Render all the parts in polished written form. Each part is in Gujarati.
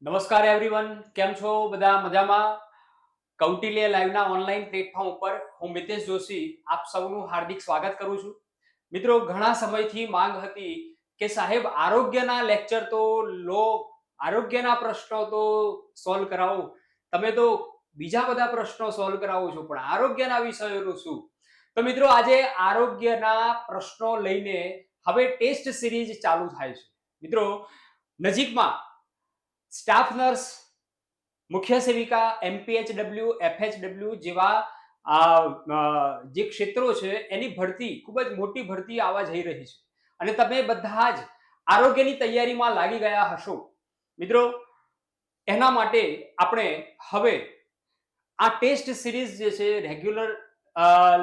નમસ્કાર એવરીવન, કેમ છો બધા? મજામાં? કૌટિલ્ય લાઈવના ઓનલાઈન પ્લેટફોર્મ ઉપર હું મિતેશ જોશી આપ સૌનું હાર્દિક સ્વાગત કરું છું. મિત્રો, ઘણા સમયથી માંગ હતી કે સાહેબ આરોગ્યના લેક્ચર તો લો, આરોગ્યના પ્રશ્નો તો સોલ્વ કરાવો. તમે તો બીજા બધા પ્રશ્નો સોલ્વ કરાવો છો, પણ આરોગ્યના વિષયોનું શું? તો મિત્રો, આજે આરોગ્યના પ્રશ્નો લઈને હવે ટેસ્ટ સિરીઝ ચાલુ થાય છે. મિત્રો, નજીકમાં સ્ટાફ નર્સ, મુખ્ય સેવિકા, એમપીએચડબલ્યુ, એફએચડબલ્યુ જેવા જે ક્ષેત્રો છે એની ભરતી, ખૂબ જ મોટી ભરતી આવવા જઈ રહી છે અને તમે બધા જ આરોગ્યની તૈયારીમાં લાગી ગયા હશો. મિત્રો, એના માટે આપણે હવે આ ટેસ્ટ સિરીઝ જે છે રેગ્યુલર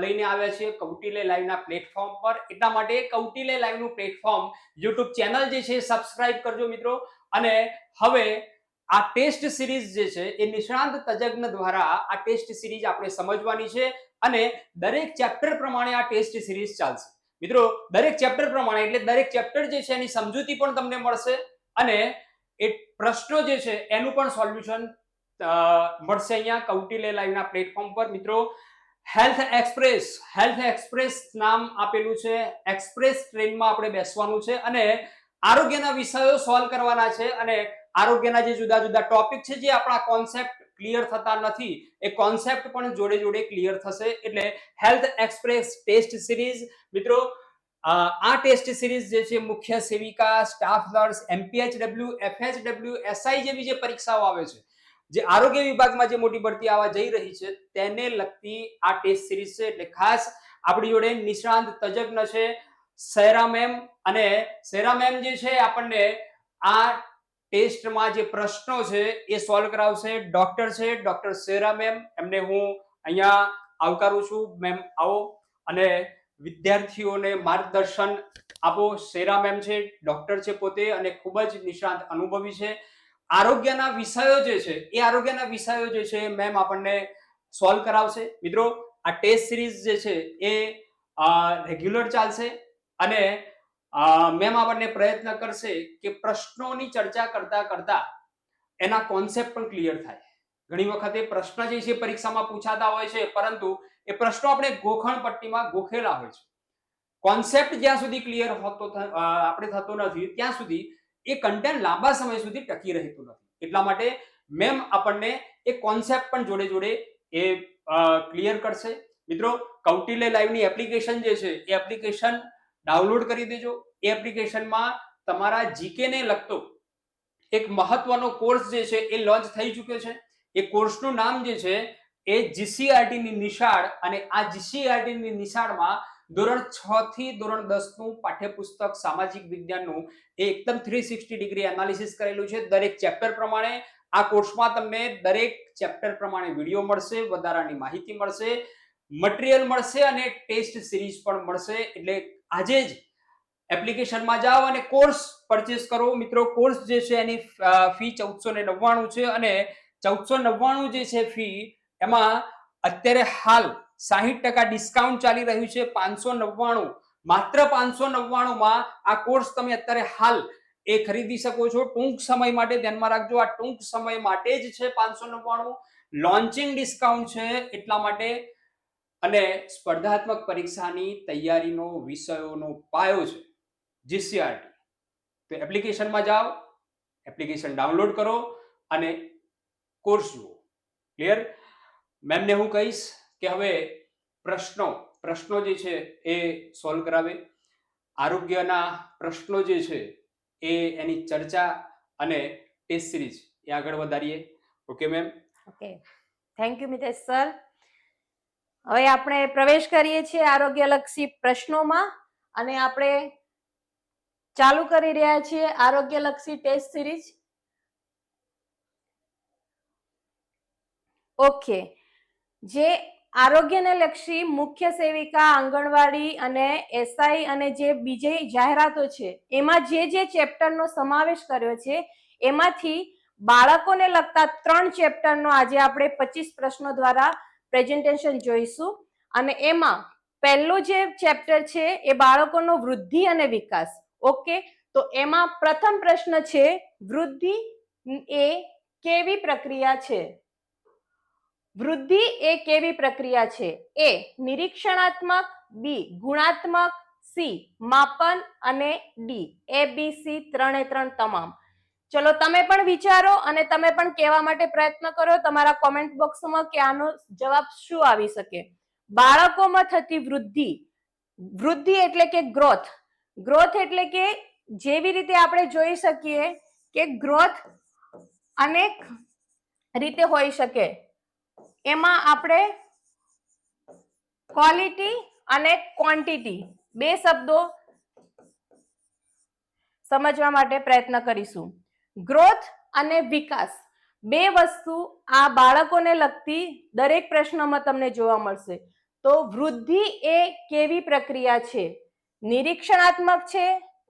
લઈને આવ્યા છીએ કૌટિલ્ય લાઈવના પ્લેટફોર્મ પર. એટલા માટે કૌટિલ્ય લાઈવનું પ્લેટફોર્મ યુટ્યુબ ચેનલ જે છે સબસ્ક્રાઇબ કરજો મિત્રો. અને હવે આ ટેસ્ટ સિરીઝ જે છે એ નિષ્ણાંત તજજ્ઞ દ્વારા આ ટેસ્ટ સિરીઝ આપણે સમજવાની છે અને દરેક ચેપ્ટર પ્રમાણે આ ટેસ્ટ સિરીઝ ચાલશે. મિત્રો, દરેક ચેપ્ટર પ્રમાણે એટલે દરેક ચેપ્ટર જે છે એની સમજૂતી પણ તમને મળશે અને એ પ્રશ્નો જે છે એનું પણ સોલ્યુશન મળશે અહીંયા કૌટિલ્ય લાઈવના પ્લેટફોર્મ પર. મિત્રો, હેલ્થ એક્સપ્રેસ નામ આપેલું છે. એક્સપ્રેસ ટ્રેનમાં આપણે બેસવાનું છે અને આરોગ્યના વિષયો સોલ્વ કરવાના છે અને આરોગ્યના જે જુદા જુદા ટોપિક છે જે આપણા કોન્સેપ્ટ ક્લિયર થતા નથી એ કોન્સેપ્ટ પણ જોડે જોડે ક્લિયર થશે. એટલે હેલ્થ એક્સપ્રેસ ટેસ્ટ સિરીઝ. મિત્રો, આ ટેસ્ટ સિરીઝ જે છે મુખ્ય સેવિકા, staff nurse, MPHW, FHW, SI જેવી જે પરીક્ષાઓ આવે છે, જે આરોગ્ય વિભાગમાં જે મોટી ભરતી આવવા જઈ રહી છે તેને લગતી આ ટેસ્ટ સિરીઝ છે. એટલે ખાસ આપણી જોડે નિષ્ણાંત તજજ્ઞ છે સૈરા મેમ, અને સૈરા મેમ જે છે આપણને આ ટેસ્ટમાં જે પ્રશ્નો છે એ સોલ્વ કરાવશે. ડોક્ટર છે ડોક્ટર સૈરા મેમ, એમને હું અહીંયા આવકારું છું. મેમ આવો અને વિદ્યાર્થીઓને માર્ગદર્શન આપો. સૈરા મેમ છે, ડોક્ટર છે પોતે અને ખૂબ જ નિષ્ણાંત અનુભવી છે. આરોગ્યના વિષયો જે છે એ આરોગ્યના વિષયો જે છે મેમ આપણને સોલ્વ કરાવશે. મિત્રો, આ ટેસ્ટ સિરીઝ જે છે એ રેગ્યુલર ચાલશે અને મેમ આપણને પ્રયત્ન કરશે કે પ્રશ્નોની ચર્ચા કરતા કરતા એના કોન્સેપ્ટ પણ ક્લિયર થાય. ઘણી વખતે પ્રશ્ન જે છે પરીક્ષામાં પૂછાતા હોય છે, પરંતુ એ પ્રશ્નો આપણે ગોખણ પટ્ટીમાં ગોખેલા હોય છે. કોન્સેપ્ટ જ્યાં સુધી ક્લિયર આપણે થતો નથી ત્યાં સુધી એ કન્ટેન્ટ લાંબા સમય સુધી ટકી રહેતું નથી. એટલા માટે મેમ આપણને એ કોન્સેપ્ટ પણ જોડે જોડે એ ક્લિયર કરશે. મિત્રો, કૌટિલ્ય લાઈવની એપ્લિકેશન જે છે એ એપ્લિકેશન ડાઉનલોડ કરી દેજો. એ એપ્લિકેશનમાં તમારા જીકે ને લગતો એક મહત્વનો કોર્સ જે છે એ લોન્ચ થઈ ચૂક્યો છે. એ કોર્સનું નામ જે છે એ જીસીઆરટી ની નિશાળ, અને આ જીસીઆરટી ની નિશાળમાં ધોરણ 6 થી ધોરણ 10 નું પાઠ્યપુસ્તક સામાજિક વિજ્ઞાનનું એ એકદમ 360 ડિગ્રી એનાલિસિસ કરેલું છે. દરેક ચેપ્ટર પ્રમાણે આ કોર્સમાં તમને દરેક ચેપ્ટર પ્રમાણે વિડીયો મળશે, વધારાની માહિતી મળશે, મટીરિયલ મળશે અને ટેસ્ટ સિરીઝ પણ મળશે. એટલે આજે જ એપ્લિકેશનમાં જાઓ અને કોર્સ પરચેસ કરો. મિત્રો, કોર્સ જે છે એની ફી 1499 છે અને 1499 જે છે ફી, એમાં અત્યારે હાલ 60% ડિસ્કાઉન્ટ ચાલી રહ્યું છે. 599, માત્ર 599 માં આ કોર્સ તમે અત્યારે હાલ એ ખરીદી શકો છો. ટૂંક સમય માટે ધ્યાનમાં રાખજો, આ ટૂંક સમય માટે જ છે. 599 લોન્ચિંગ ડિસ્કાઉન્ટ છે એટલા માટે. અને સ્પર્ધાત્મક પરીક્ષાની તૈયારીનો વિષયોનો પાયો છે જીસીઆરટી. તો એપ્લિકેશનમાં જાઓ, એપ્લિકેશન ડાઉનલોડ કરો અને કોર્સ જુઓ. ક્લિયર? મેમને હું કહીશ કે હવે પ્રશ્નો જે છે એ સોલ્વ કરાવે. આરોગ્યના પ્રશ્નો જે છે એ એની ચર્ચા અને ટેસ્ટ સિરીઝ એ આગળ વધારીએ. Okay ma'am? Okay, thank you Mitesh sir. હવે આપણે પ્રવેશ કરીએ છીએ આરોગ્યલક્ષી પ્રશ્નોમાં અને આપણે ચાલુ કરી રહ્યા છીએ આરોગ્યલક્ષી ટેસ્ટ સિરીઝ. ઓકે, જે આરોગ્યને લક્ષી મુખ્ય સેવિકા, આંગણવાડી અને એસઆઈ અને જે બીજી જાહેરાતો છે એમાં જે ચેપ્ટરનો સમાવેશ કર્યો છે એમાંથી બાળકોને લગતા 3 ચેપ્ટરનો આજે આપણે 25 પ્રશ્નો દ્વારા પ્રેઝન્ટેશન જોઈશું. અને એમાં પહેલું જે ચેપ્ટર છે એ બાળકોનો વૃદ્ધિ અને વિકાસ. ઓકે, તો એમાં પ્રથમ પ્રશ્ન છે વૃદ્ધિ એ કેવી પ્રક્રિયા છે? વૃદ્ધિ એ કેવી પ્રક્રિયા છે? એ નિરીક્ષણાત્મક, બી ગુણાત્મક, સી માપન અને ડી ABC ત્રણે તમામ. ચલો તમે પણ વિચારો અને તમે પણ કહેવા માટે પ્રયત્ન કરો તમારા કોમેન્ટ બોક્સમાં કે આનો જવાબ શું આવી શકે. બાળકોમાં થતી વૃદ્ધિ, વૃદ્ધિ એટલે કે ગ્રોથ, ગ્રોથ એટલે કે જેવી રીતે આપણે જોઈ શકીએ કે ગ્રોથ અનેક રીતે હોઈ શકે. એમાં આપણે ક્વોલિટી અને ક્વોન્ટિટી બે શબ્દો સમજવા માટે પ્રયત્ન કરીશું. ગ્રોથ અને વિકાસ બે વસ્તુ આ બાળકોને લગતી દરેક પ્રશ્નમાં તમને જોવા મળશે. તો વૃદ્ધિ એ કેવી પ્રક્રિયા છે? નિરીક્ષણાત્મક છે,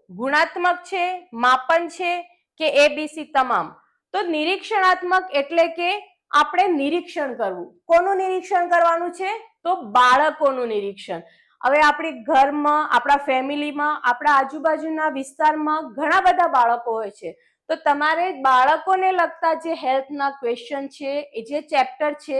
ગુણાત્મક છે, માપન છે કે ABC તમામ? તો નિરીક્ષણાત્મક એટલે કે આપણે નિરીક્ષણ કરવું. કોનું નિરીક્ષણ કરવાનું છે? તો બાળકોનું નિરીક્ષણ. હવે આપણી ઘરમાં, આપણા ફેમિલીમાં, આપણા આજુબાજુના વિસ્તારમાં ઘણા બધા બાળકો હોય છે. તો તમારે બાળકોને લગતા જે હેલ્થના ક્વેશ્ચન છે, એ જે ચેપ્ટર છે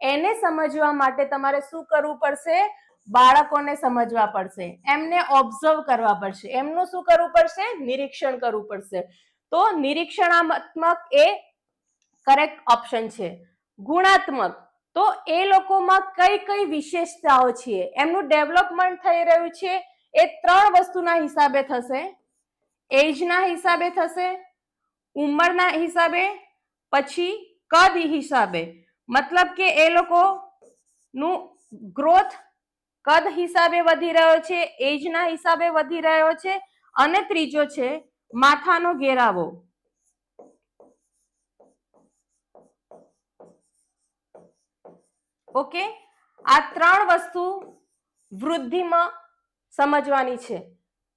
એને સમજવા માટે તમારે શું કરવું પડશે? બાળકોને સમજવા પડશે, એમને ઓબ્ઝર્વ કરવા પડશે. એમનું શું કરવું પડશે? નિરીક્ષણ કરવું પડશે. તો નિરીક્ષણાત્મક એ કરેક્ટ ઓપ્શન છે. ગુણાત્મક તો એ લોકોમાં કઈ કઈ વિશેષતાઓ છે, એમનું ડેવલપમેન્ટ થઈ રહ્યું છે, એ ત્રણ વસ્તુના હિસાબે થશે. એજના હિસાબે થશે, ઉંમરના હિસાબે, પછી કદ હિસાબે. મતલબ કે એ લોકોનું ગ્રોથ કદ હિસાબે વધી રહ્યો છે, એજના હિસાબે વધી રહ્યો છે, અને ત્રીજો છે માથાનો ઘેરાવો. ઓકે, આ ત્રણ વસ્તુ વૃદ્ધિમાં સમજવાની છે.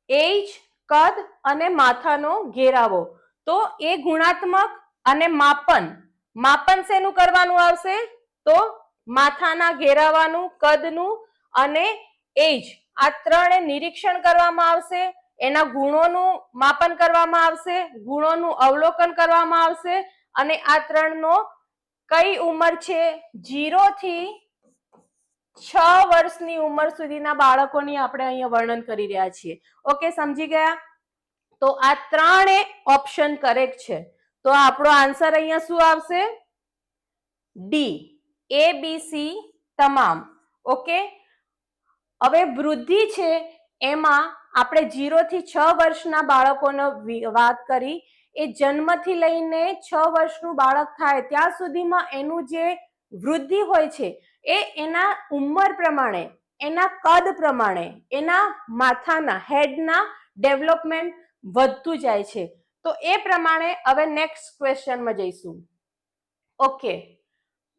એજ, કદ અને માથાનો ઘેરાવો. તો એ ગુણાત્મક અને માપન, માપન શેનું કરવાનું આવશે? તો માથાના ઘેરાવાનું, કદનું અને એજ, આ ત્રણે નિરીક્ષણ કરવામાં આવશે. એના ગુણોનું માપન કરવામાં આવશે, ગુણોનું અવલોકન કરવામાં આવશે, અને આ ત્રણનો કઈ ઉંમર છે? 0 થી 6 વર્ષની ઉંમર સુધીના બાળકોની આપણે અહીંયા વર્ણન કરી રહ્યા છીએ. ઓકે, સમજી ગયા? તો આ ત્રણે ઓપ્શન કરેક્ટ છે. તો આપણો આન્સર અહીંયા શું આવશે? ડી ABC તમામ. ઓકે, હવે વૃદ્ધિ છે એમાં આપણે 0 થી 6 વર્ષના બાળકોનો વાત કરી. એ જન્મથી લઈને 6 વર્ષનું બાળક થાય ત્યાં સુધીમાં એનું જે વૃદ્ધિ હોય છે એ એના ઉંમર પ્રમાણે, એના કદ પ્રમાણે, એના માથાના હેડના ડેવલપમેન્ટ વધતું જાય છે. તો એ પ્રમાણે હવે નેક્સ્ટ ક્વેશ્ચનમાં જઈશું. ઓકે,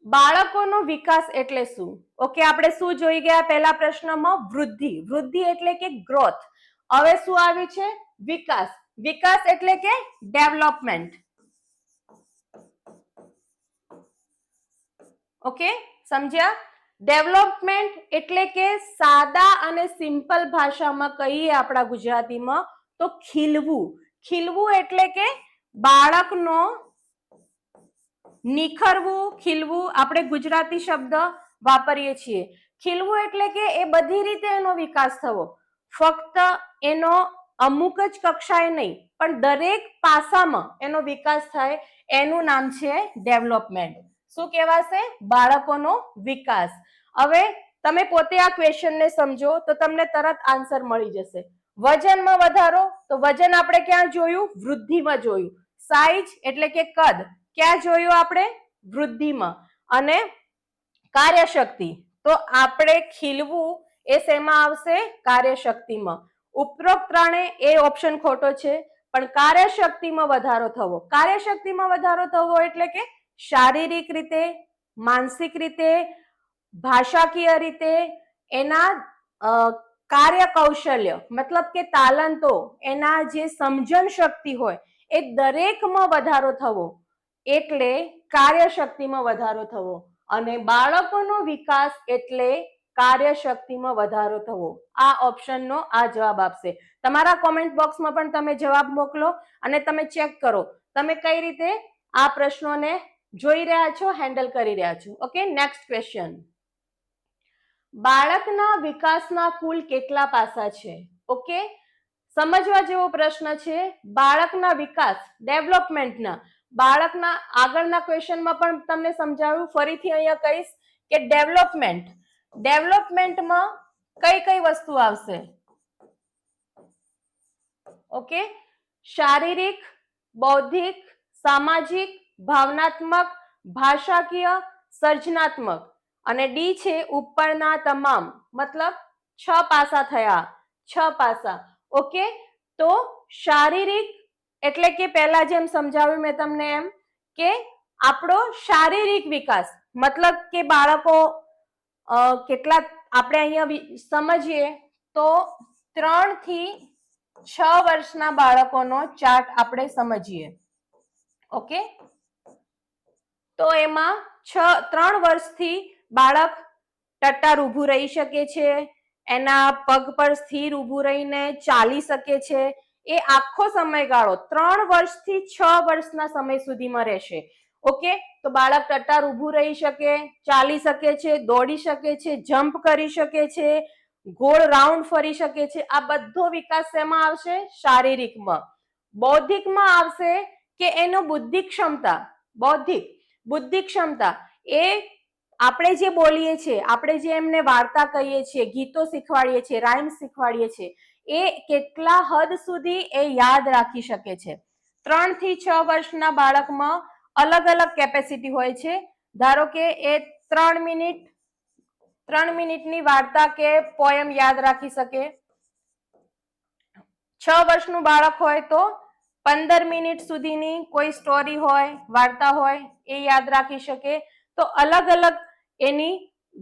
બાળકોનો વિકાસ એટલે શું? ઓકે, આપણે શું જોઈ ગયા પહેલા પ્રશ્નમાં? વૃદ્ધિ. વૃદ્ધિ એટલે કે ગ્રોથ. હવે શું આવ્યું છે? વિકાસ. વિકાસ એટલે કે ડેવલપમેન્ટ. ઓકે, સમજ્યા? ડેવલપમેન્ટ એટલે કે સાદા અને સિમ્પલ ભાષામાં કહીએ આપણા ગુજરાતીમાં તો ખીલવું. ખીલવું એટલે કે બાળકનો નિખરવું, ખીલવું આપણે ગુજરાતી શબ્દ વાપરીએ છીએ. ખીલવું એટલે કે એ બધી રીતે એનો વિકાસ થવો. ફક્ત એનો અમુક જ કક્ષાએ નહીં, પણ દરેક પાસામાં એનો વિકાસ થાય, એનું નામ છે ડેવલપમેન્ટ. શું કહેવાશે? બાળકોનો વિકાસ. હવે તમે પોતે આ ક્વેશ્ચનને સમજો તો તમને તરત આન્સર મળી જશે. વજનમાં વધારો, તો વજન આપણે ક્યાં જોયું? વૃદ્ધિમાં જોયું. સાઈઝ એટલે કે કદ ક્યાં જોયું આપણે? વૃદ્ધિમાં. અને કાર્યશક્તિ, તો આપણે ખીલવું એ શેમાં આવશે? કાર્યશક્તિમાં. ઉપરોક્ત ત્રણે એ ઓપ્શન ખોટો છે, પણ કાર્યશક્તિમાં વધારો થવો. કાર્યશક્તિમાં વધારો થવો એટલે કે શારીરિક રીતે, માનસિક રીતે, ભાષાકીય રીતે, એના કાર્ય કૌશલ્ય મતલબ કે તાલંતો, એના જે સમજણ શક્તિ હોય એ દરેકમાં વધારો થવો, એટલે કાર્યશક્તિમાં વધારો થવો. અને બાળકોનો વિકાસ એટલે કાર્યશક્તિમાં વધારો થવો. આ ઓપ્શનનો આ જવાબ આપશે. તમારા કોમેન્ટ બોક્સમાં પણ તમે જવાબ મોકલો અને તમે ચેક કરો તમે કઈ રીતે આ પ્રશ્નોને જોઈ રહ્યા છો, હેન્ડલ કરી રહ્યા છો. Okay, next question. બાળકના વિકાસના કુલ કેટલા પાસા છે? ઓકે, સમજવા જેવો પ્રશ્ન છે. બાળકના વિકાસ, ડેવલપમેન્ટના, બાળકના આગળના ક્વેશ્ચનમાં પણ તમને સમજાવ્યું, ફરીથી અહીંયા કહીશ કે ડેવલપમેન્ટમાં કઈ કઈ વસ્તુ આવશે? ઓકે, શારીરિક, બૌદ્ધિક, સામાજિક, ભાવનાત્મક, ભાષાકીય, સર્જનાત્મક. અને ડી છે ઉપરના તમામ, મતલબ 6 પાસા થયા, 6 પાસા. ઓકે, તો શારીરિક એટલે કે પહેલા જેમ સમજાવ્યું મેં તમને એમ કે આપણો શારીરિક વિકાસ, મતલબ કે બાળકો કેટલા, આપણે અહીંયા સમજીએ તો 3 થી 6 વર્ષના બાળકોનો ચાર્ટ આપણે સમજીએ. ઓકે, તો એમાં 3 વર્ષથી બાળક ટટ્ટાર ઊભું રહી શકે છે, એના પગ પર સ્થિર ઊભું રહીને ચાલી શકે છે. એ આખો સમયગાળો 3 વર્ષથી 6 વર્ષના સમય સુધીમાં રહેશે. ઓકે, તો બાળક ટટ્ટાર ઊભું રહી શકે, ચાલી શકે છે, દોડી શકે છે, જમ્પ કરી શકે છે, ગોળ રાઉન્ડ ફરી શકે છે. આ બધો વિકાસ શેમાં આવશે? શારીરિકમાં. બૌદ્ધિકમાં આવશે કે એનો બુદ્ધિ ક્ષમતા, બુદ્ધિ ક્ષમતા, એ આપણે જે બોલીએ છીએ, આપણે જે એમને વાર્તા કહીએ છીએ, ગીતો શીખવાડીએ છીએ, રાઇમ્સ શીખવાડીએ છીએ, એ કેટલા હદ સુધી એ યાદ રાખી શકે છે. 3 થી 6 વર્ષના બાળકમાં અલગ અલગ કેપેસિટી હોય છે. ધારો કે એ 3 મિનિટની વાર્તા કે પોયમ યાદ રાખી શકે. 6 વર્ષનું બાળક હોય તો 15 મિનિટ સુધીની કોઈ સ્ટોરી હોય, વાર્તા હોય, એ યાદ રાખી શકે. તો અલગ અલગ એની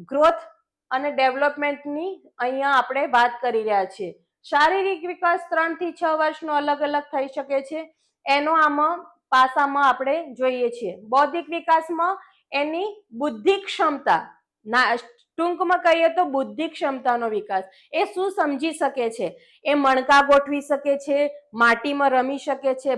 ગ્રોથ અને ડેવલપમેન્ટની અહીંયા આપણે વાત કરી રહ્યા છીએ. શારીરિક વિકાસ 3 થી 6 વર્ષનો અલગ અલગ થઈ શકે છે, એનો આમાં પાસામાં આપણે જોઈએ છીએ. બૌદ્ધિક વિકાસમાં એની બુદ્ધિ ક્ષમતા, ટૂંકમાં કહીએ તો બુદ્ધિ ક્ષમતાનો વિકાસ. એ શું સમજી શકે છે? એ મણકા ગોઠવી શકે છે, માટીમાં રમી શકે છે,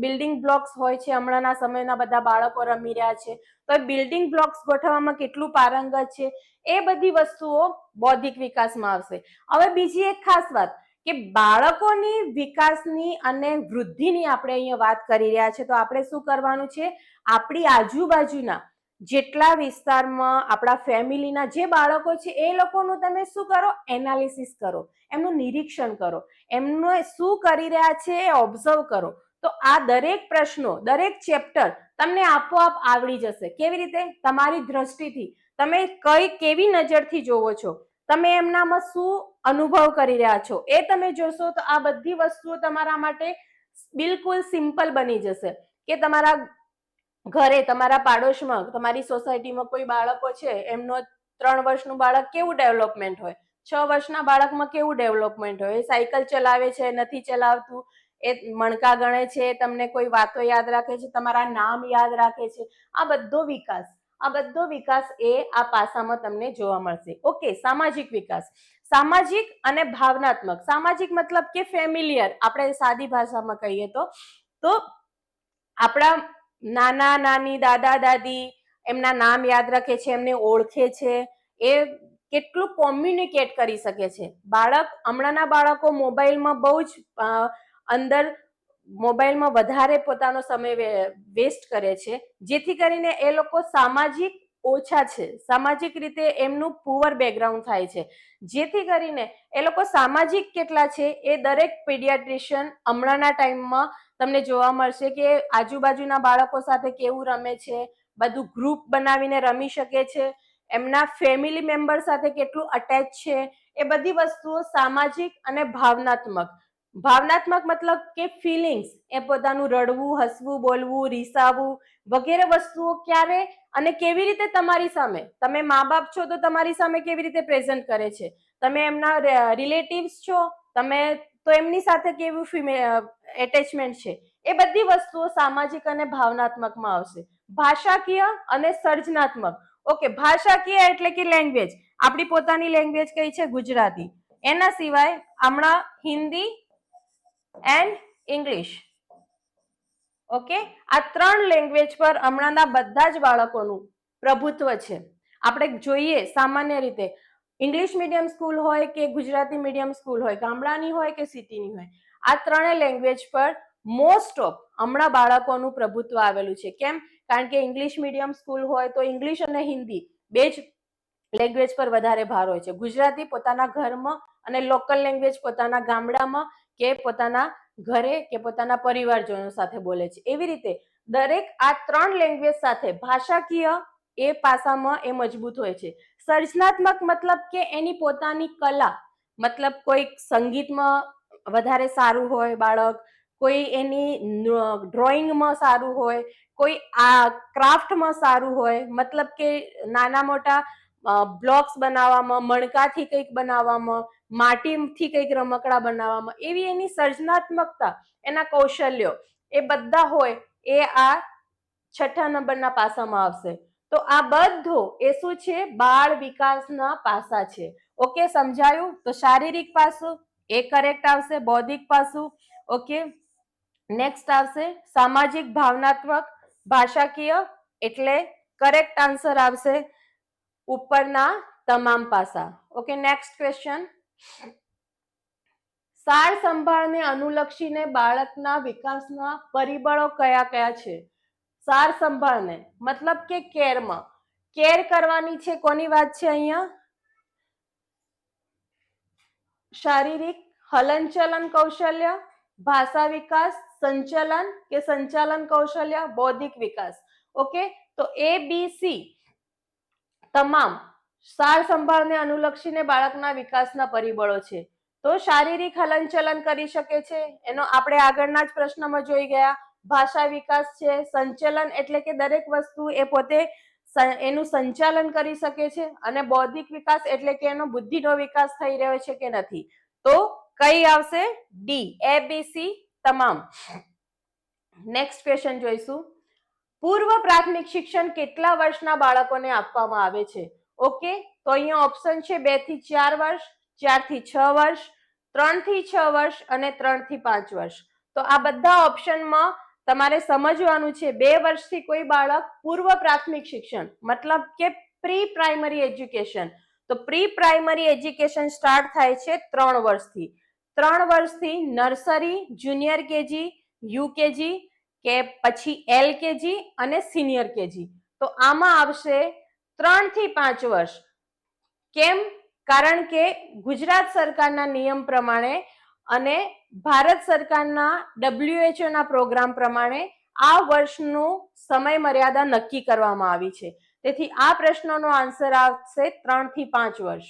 બિલ્ડિંગ બ્લોક્સ હોય છે, હમણાંના સમયના બધા બાળકો રમી રહ્યા છે, તો બિલ્ડિંગ બ્લોક્સ ગોઠવવામાં કેટલું પારંગત છે, એ બધી વસ્તુઓ બૌદ્ધિક વિકાસમાં આવશે. હવે બીજી એક ખાસ વાત કે બાળકોની વિકાસની અને વૃદ્ધિની આપણે અહીંયા વાત કરી રહ્યા છે, તો આપણે શું કરવાનું છે? આપણી આજુબાજુના જેટલા વિસ્તારમાં આપણા ફેમિલીના જે બાળકો છે એ લોકોનું તમે શું કરો? એનાલિસિસ કરો, એમનું નિરીક્ષણ કરો, એમને શું કરી રહ્યા છે એ ઓબ્ઝર્વ કરો. તો આ દરેક પ્રશ્નો, દરેક ચેપ્ટર તમને આપોઆપ આવડી જશે. કેવી રીતે? તમારી દ્રષ્ટિથી, તમે કેવી નજરથી જોવો છો, તમે એમનામાં શું અનુભવ કરી રહ્યા છો, એ તમે જોશો તો આ બધી વસ્તુઓ તમારા માટે બિલકુલ સિમ્પલ બની જશે. કે તમારા ઘરે, તમારા પાડોશમાં, તમારી સોસાયટીમાં કોઈ બાળકો છે, એમનો 3 વર્ષનું બાળક કેવું ડેવલપમેન્ટ હોય, 6 વર્ષના બાળકમાં કેવું ડેવલપમેન્ટ હોય, એ સાયકલ ચલાવે છે, નથી ચલાવતું, એ મણકા ગણે છે, તમને કોઈ વાતો યાદ રાખે છે, તમારા નામ યાદ રાખે છે, આ બધો વિકાસ એ આ પાસામાં તમને જોવા મળશે. ઓકે, સામાજિક વિકાસ, સામાજિક અને ભાવનાત્મક. સામાજિક મતલબ કે ફેમિલિયર, આપણે સાદી ભાષામાં કહીએ તો આપણા નાના નાની, દાદા દાદી એમના નામ યાદ રાખે છે, એમને ઓળખે છે, એ કેટલું કોમ્યુનિકેટ કરી શકે છે. હમણાંના બાળકો મોબાઈલમાં બહુ જ અંદર મોબાઈલમાં વધારે પોતાનો સમય વેસ્ટ કરે છે, જેથી કરીને એ લોકો સામાજિક ઓછા છે, સામાજિક રીતે એમનું પુઅર બેકગ્રાઉન્ડ થાય છે, જેથી કરીને એ લોકો સામાજિક કેટલા છે એ દરેક પીડિયાટ્રિશિયન હમણાંના ટાઈમમાં તમને જોવા મળશે કે આજુબાજુના બાળકો સાથે કેવું રમે છે, બધું ગ્રુપ બનાવીને રમી શકે છે, એમના ફેમિલી મેમ્બર સાથે કેટલું અટેચ છે, એ બધી વસ્તુઓ સામાજિક અને ભાવનાત્મક. ભાવનાત્મક મતલબ કે ફિલિંગ્સ, એ પોતાનું રડવું, હસવું, બોલવું, રીસાવું વગેરે વસ્તુઓ ક્યારે અને કેવી રીતે તમારી સામે, તમે મા બાપ છો તો તમારી સામે કેવી રીતે પ્રેઝન્ટ કરે છે, તમે એમના રિલેટિવ્સ છો, તમે તો એમની સાથે કેવું એટેચમેન્ટ છે, એ બધી વસ્તુઓ સામાજિક અને ભાવનાત્મકમાં આવશે. ભાષાકીય અને સર્જનાત્મક. ઓકે, ભાષાકીય એટલે કે લેંગ્વેજ, આપણી પોતાની લેંગ્વેજ કઈ છે? ગુજરાતી. એના સિવાય હમણાં હિન્દી એન્ડ ઇંગ્લિશ, ઓકે, આ 3 લેંગ્વેજ પર હમણાંના બધા જ બાળકોનું પ્રભુત્વ છે. આપણે જોઈએ સામાન્ય રીતે ઇંગ્લિશ મીડિયમ સ્કૂલ હોય કે ગુજરાતી મીડિયમ સ્કૂલ હોય, ગામડાની હોય કે સિટીની હોય, આ 3 લેંગ્વેજ પર મોસ્ટ ઓફ હમણાં બાળકોનું પ્રભુત્વ આવેલું છે. કેમ? કારણ કે ઇંગ્લિશ મીડિયમ સ્કૂલ હોય તો ઇંગ્લિશ અને હિન્દી બે જ લેંગ્વેજ પર વધારે ભાર હોય છે. ગુજરાતી પોતાના ઘરમાં અને લોકલ લેંગ્વેજ પોતાના ગામડામાં કે પોતાના ઘરે કે પોતાના પરિવારજનો સાથે બોલે છે. એવી રીતે દરેક આ 3 લેંગ્વેજ સાથે ભાષાકીય એ પાસામાં એ મજબૂત હોય છે. સર્જનાત્મક મતલબ કે એની પોતાની કલા, મતલબ કોઈ સંગીતમાં વધારે સારું હોય બાળક, કોઈ એની ડ્રોઈંગમાં સારું હોય, કોઈ આ ક્રાફ્ટમાં સારું હોય, મતલબ કે નાના મોટા બ્લોક્સ બનાવવામાં, મણકાથી કંઈક બનાવવામાં, માટીથી કંઈક રમકડા બનાવવામાં, એવી એની સર્જનાત્મકતા, એના કૌશલ્યો એ બધા હોય એ આ 6થા નંબરના પાસામાં આવશે. તો આ બધું એ શું છે? બાળ વિકાસના પાસા છે. ઓકે, સમજાયું? તો શારીરિક પાસું એ કરેક્ટ આવશે, બૌદ્ધિક પાસું ઓકે. નેક્સ્ટ આવશે સામાજિક, ભાવનાત્મક, ભાષાકીય, એટલે કરેક્ટ આન્સર આવશે ઉપરના તમામ પાસા. Okay, next question. સાર સંભાળને અનુલક્ષીને બાળકના વિકાસના પરિબળો કયા કયા છે? સાર સંભાળને મતલબ કે કેરમાં, કેર કરવાની છે. કોની વાત છે અહીંયા? શારીરિક હલનચલન કૌશલ્ય, ભાષા વિકાસ, સંચલન કે સંચાલન કૌશલ્ય, બૌદ્ધિક વિકાસ. ઓકે, તો ABC તમામ સાર સંભાળને અનુલક્ષીને બાળકના વિકાસના પરિબળો છે. તો શારીરિક હલનચલન કરી શકે છે, એનો આપણે આગળના જ પ્રશ્નમાં જોઈ ગયા. ભાષા વિકાસ છે, સંચલન એટલે કે દરેક વસ્તુ એ પોતે એનું સંચાલન કરી શકે છે, અને બૌદ્ધિક વિકાસ એટલે કે એનો બુદ્ધિનો વિકાસ થઈ રહ્યો છે કે નથી. તો કઈ આવશે? ડી, ABC તમામ. નેક્સ્ટ ક્વેશ્ચન જોઈશું. પૂર્વ પ્રાથમિક શિક્ષણ કેટલા વર્ષના બાળકોને આપવામાં આવે છે? ઓકે, તો અહીંયા ઓપ્શન છે 2 થી 4 વર્ષ, 4 થી 6 વર્ષ, 3 થી 6 વર્ષ અને 3 થી 5 વર્ષ. તો આ બધા ઓપ્શનમાં તમારે સમજવાનું છે 2 વર્ષથી કોઈ બાળક પૂર્વ પ્રાથમિક શિક્ષણ મતલબ કે પ્રી પ્રાઇમરી એજ્યુકેશન, તો પ્રી પ્રાઇમરી એજ્યુકેશન સ્ટાર્ટ થાય છે 3 વર્ષથી. 3 વર્ષથી નર્સરી, જુનિયર કેજી, યુકેજી કે પછી LKG અને સિનિયર કેજી. તો આમાં આવશે 3 થી 5 વર્ષ. કેમ? કારણ કે ગુજરાત સરકારના નિયમ પ્રમાણે અને ભારત સરકારના WHO ના પ્રોગ્રામ પ્રમાણે આ વર્ષનું સમય મર્યાદા નક્કી કરવામાં આવી છે. તેથી આ પ્રશ્નનો આન્સર આવશે 3 થી 5 વર્ષ.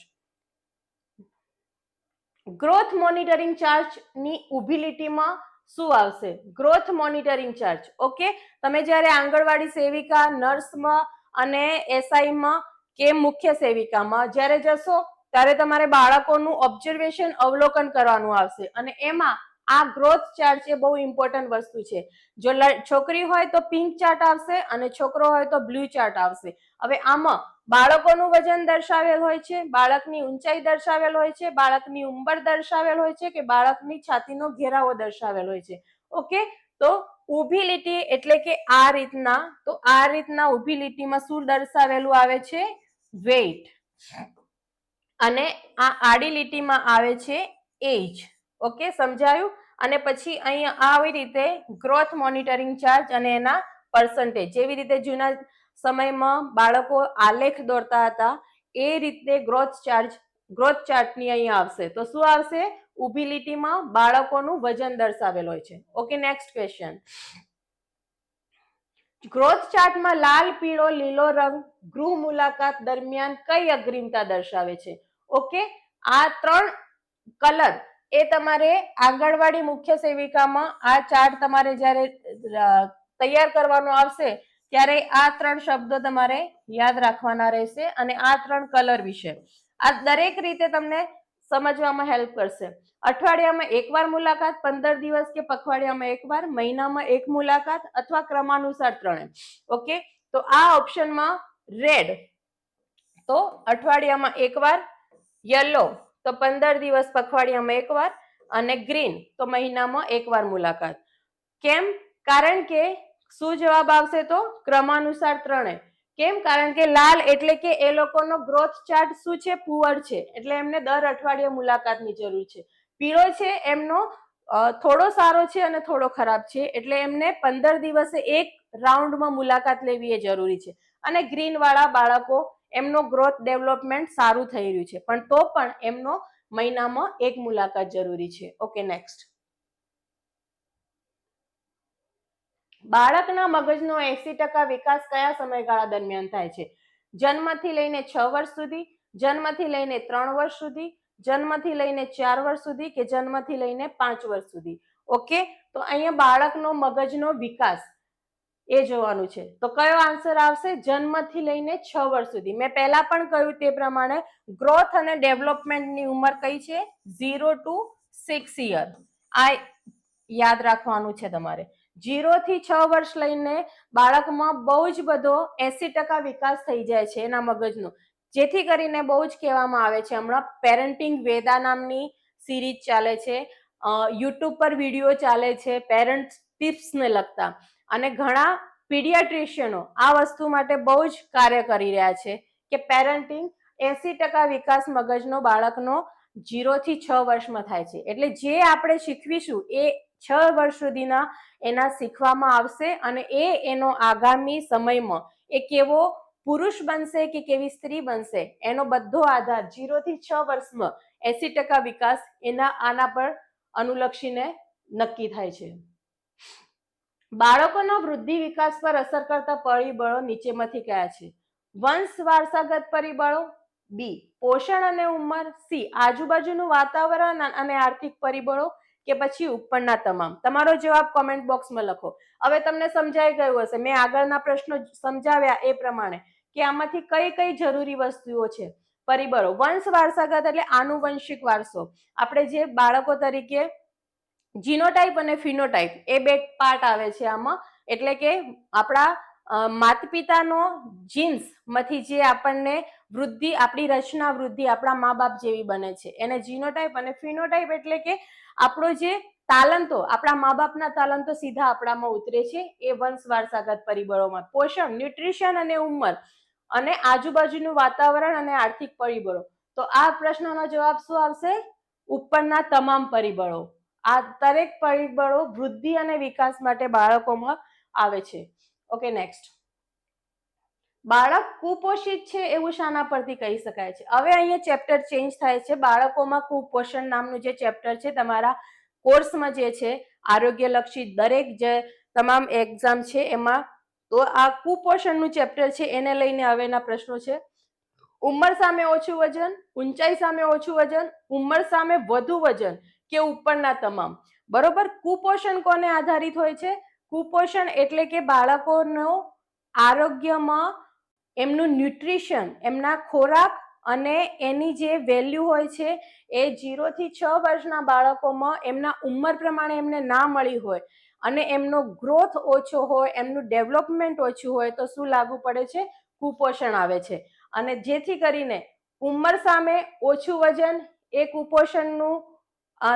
ગ્રોથ મોનિટરિંગ ચાર્જની ઊભી લીટીમાં શું આવશે? Growth monitoring charge. ઓકે, તમે જ્યારે આંગણવાડી સેવિકા, નર્સમાં અને SI માં કે મુખ્ય સેવિકામાં જ્યારે જશો ત્યારે તમારે બાળકોનું ઓબ્ઝર્વેશન, અવલોકન કરવાનું આવશે, અને એમાં આ ગ્રોથ ચાર્ટ એ બહુ ઇમ્પોર્ટન્ટ વસ્તુ છે. જો છોકરી હોય તો પિંક ચાર્ટ આવશે અને છોકરો હોય તો બ્લુ ચાર્ટ આવશે. હવે આમાં બાળકોનું વજન દર્શાવેલ હોય છે, બાળકની ઊંચાઈ દર્શાવેલ હોય છે, બાળકની ઉંમર દર્શાવેલ હોય છે કે બાળકની છાતીનો ઘેરાવો દર્શાવેલ હોય છે. ઓકે, તો ઊભી લીટી એટલે કે આ રીતના, તો આ રીતના ઊભી લીટીમાં શું દર્શાવેલું આવે છે? વેઇટ. અને આ આડી લીટીમાં આવે છે એજ. ઓકે, સમજાયું? અને પછી અહીંયા આવી રીતે ગ્રોથ મોનિટરિંગ ચાર્જ અને એના પર્સન્ટેજ, જેવી રીતે જૂના સમયમાં બાળકો આલેખ દોરતા હતા એ રીતે ગ્રોથ ચાર્ટની અહીંયા આવશે. તો શું આવશે? ઊભી લીટીમાં બાળકોનું વજન દર્શાવેલ હોય છે. Okay, next question. ગ્રોથ ચાર્ટમાં લાલ, પીળો, લીલો રંગ ગૃહ મુલાકાત દરમિયાન કઈ અગ્રિમતા દર્શાવે છે? ઓકે, આ 3 કલર એ તમારે આંગણવાડી મુખ્ય સેવિકામાં આ ચાર્ટ તમારે જ્યારે તૈયાર કરવાનો આવશે ત્યારે આ 3 શબ્દો તમારે યાદ રાખવાના રહેશે, અને આ 3 કલર વિશે આ દરેક રીતે તમને સમજવામાં હેલ્પ કરશે. અઠવાડિયામાં એકવાર મુલાકાત, 15 દિવસ કે પખવાડિયામાં એકવાર, મહિનામાં એક મુલાકાત અથવા ક્રમાનુસાર 3. ઓકે, તો આ ઓપ્શનમાં રેડ તો અઠવાડિયામાં એકવાર, યલો તો 15 દિવસ પખવાડિયામાં એકવાર, અને ગ્રીન તો મહિનામાં એકવાર મુલાકાત. કેમ? કારણ કે શું જવાબ આવશે તો ક્રમાનુસાર ત્રણે. કેમ? કારણ કે લાલ એટલે કે એ લોકોનો ગ્રોથ ચાર્ટ શું છે? પુઅર છે, એટલે એમને દર અઠવાડિયે મુલાકાતની જરૂર છે. પીળો છે એમનો થોડો સારો છે અને થોડો ખરાબ છે, એટલે એમને 15 દિવસે એક રાઉન્ડમાં મુલાકાત લેવી એ જરૂરી છે. અને ગ્રીન વાળા બાળકો એમનો ગ્રોથ ડેવલપમેન્ટ સારું થઈ રહ્યું છે, પણ તો પણ એમનો મહિનામાં એક મુલાકાત જરૂરી છે. Okay, next. બાળકના મગજનો 80% વિકાસ કયા સમયગાળા દરમિયાન થાય છે? જન્મથી લઈને 6 વર્ષ સુધી, જન્મથી લઈને 3 વર્ષ સુધી, જન્મથી લઈને 4 વર્ષ સુધી કે જન્મથી લઈને 5 વર્ષ સુધી? ઓકે, તો અહીંયા બાળકનો મગજનો વિકાસ એ જોવાનું છે. તો કયો આન્સર આવશે? જન્મથી લઈને 6 વર્ષ સુધી. મેં પહેલા પણ કહ્યું તે પ્રમાણે ગ્રોથ અને ડેવલપમેન્ટની ઉંમર કઈ છે? 0 to 6 યર. આ યાદ રાખવાનું છે તમારે. 0 થી 6 વર્ષ લઈને બાળકમાં બહુ જ બધો 80% વિકાસ થઈ જાય છે એના મગજનો, જેથી કરીને બહુ જ કહેવામાં આવે છે. હમણાં પેરેન્ટિંગ વેદા નામની સિરીઝ ચાલે છે, યુટ્યુબ પર વિડીયો ચાલે છે પેરેન્ટ ટિપ્સને લગતા, અને ઘણા પીડિયાટ્રિશિયનો આ વસ્તુ માટે બહુ જ કાર્ય કરી રહ્યા છે કે પેરેન્ટિંગ 80% વિકાસ મગજનો બાળકનો 0 થી 6 વર્ષમાં થાય છે. એટલે જે આપણે શીખવીશું એ 6 વર્ષ સુધીના એના શીખવામાં આવશે, અને એનો આગામી સમયમાં એ કેવો પુરુષ બનશે કે કેવી સ્ત્રી બનશે એનો બધો આધાર 0 થી 6 વર્ષમાં 80% વિકાસ આના પર અનુલક્ષીને નક્કી થાય છે. બાળકોના વૃદ્ધિ વિકાસ પર અસર કરતા પરિબળો નીચેમાંથી કયા છે? વંશ વારસાગત પરિબળો, બી પોષણ અને ઉંમર, સી આજુબાજુનું વાતાવરણ અને આર્થિક પરિબળો, કે પછી ઉપરના તમામ? તમારો જવાબ કોમેન્ટ બોક્સમાં લખો. હવે તમને સમજાઈ ગયું હશે, મેં આગળના પ્રશ્નો સમજાવ્યા એ પ્રમાણે, કે આમાંથી કઈ કઈ જરૂરી વસ્તુઓ છે. પરિબળો, વંશ વારસાગત એટલે આનુવંશિક વારસો. આપણે જે બાળકો તરીકે જીનોટાઈપ અને ફિનોટાઈપ એ બે પાર્ટ આવે છે આમાં, એટલે કે આપણા માતા પિતાનો જીન્સ માંથી જે આપણને વૃદ્ધિ, આપણી રચના વૃદ્ધિ આપણા મા બાપ જેવી બને છે એને જીનોટાઈપ, અને ફિનોટાઈપ એટલે કે આપણો જે તાલંતો, આપણા મા બાપના તાલંતો સીધા આપણામાં ઉતરે છે, એ વંશ વારસાગત પરિબળોમાં. પોષણ, ન્યુટ્રિશન અને ઉંમર, અને આજુબાજુનું વાતાવરણ અને આર્થિક પરિબળો. તો આ પ્રશ્નનો જવાબ શું આવશે? ઉપરના તમામ પરિબળો. આ દરેક પરિબળો વૃદ્ધિ અને વિકાસ માટે બાળકોમાં આવે છે. Okay, next. બાળક કુપોષિત છે એવું શાના પરથી કહી શકાય છે? હવે અહીંયા ચેપ્ટર ચેન્જ થાય છે. બાળકોમાં કુપોષણ નામનું જે ચેપ્ટર છે તમારા કોર્સમાં જે છે આરોગ્યલક્ષી દરેક જે તમામ એક્ઝામ છે એમાં, તો આ કુપોષણનું ચેપ્ટર છે એને લઈને હવેના પ્રશ્નો છે. ઉંમર સામે ઓછું વજન, ઊંચાઈ સામે ઓછું વજન, ઉંમર સામે વધુ વજન, કે ઉપરના તમામ? બરોબર. કુપોષણ કોને આધારિત હોય છે? કુપોષણ એટલે કે બાળકોનો આરોગ્યમાં એમનું ન્યુટ્રિશન, એમના ખોરાક અને એની જે વેલ્યુ હોય છે એ 0 થી 6 વર્ષના બાળકોમાં એમના ઉંમર પ્રમાણે એમને ના મળી હોય, અને એમનો ગ્રોથ ઓછો હોય, એમનું ડેવલપમેન્ટ ઓછું હોય, તો શું લાગુ પડે છે? કુપોષણ આવે છે. અને જેથી કરીને ઉંમર સામે ઓછું વજન એ કુપોષણનું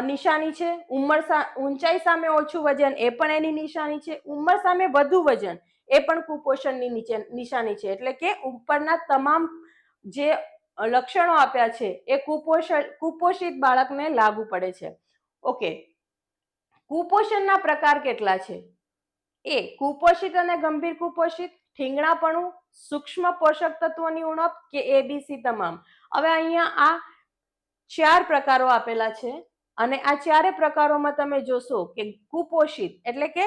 નિશાની છે, ઊંચાઈ સામે ઓછું વજન એ પણ એની નિશાની છે, ઉંમર સામે વધુ વજન એ પણ કુપોષણની નિશાની છે. એટલે કે ઉપરના તમામ જે લક્ષણો આપ્યા છે એ કુપોષિત બાળકને લાગુ પડે છે. ઓકે, કુપોષણના પ્રકાર કેટલા છે? એ કુપોષિત અને ગંભીર કુપોષિત, ઠીંગણાપણું, સૂક્ષ્મ પોષક તત્વોની ઉણપ, કે એબીસી તમામ? હવે અહીંયા આ 4 પ્રકારો આપેલા છે, અને આ 4 પ્રકારોમાં તમે જોશો કે કુપોષિત એટલે કે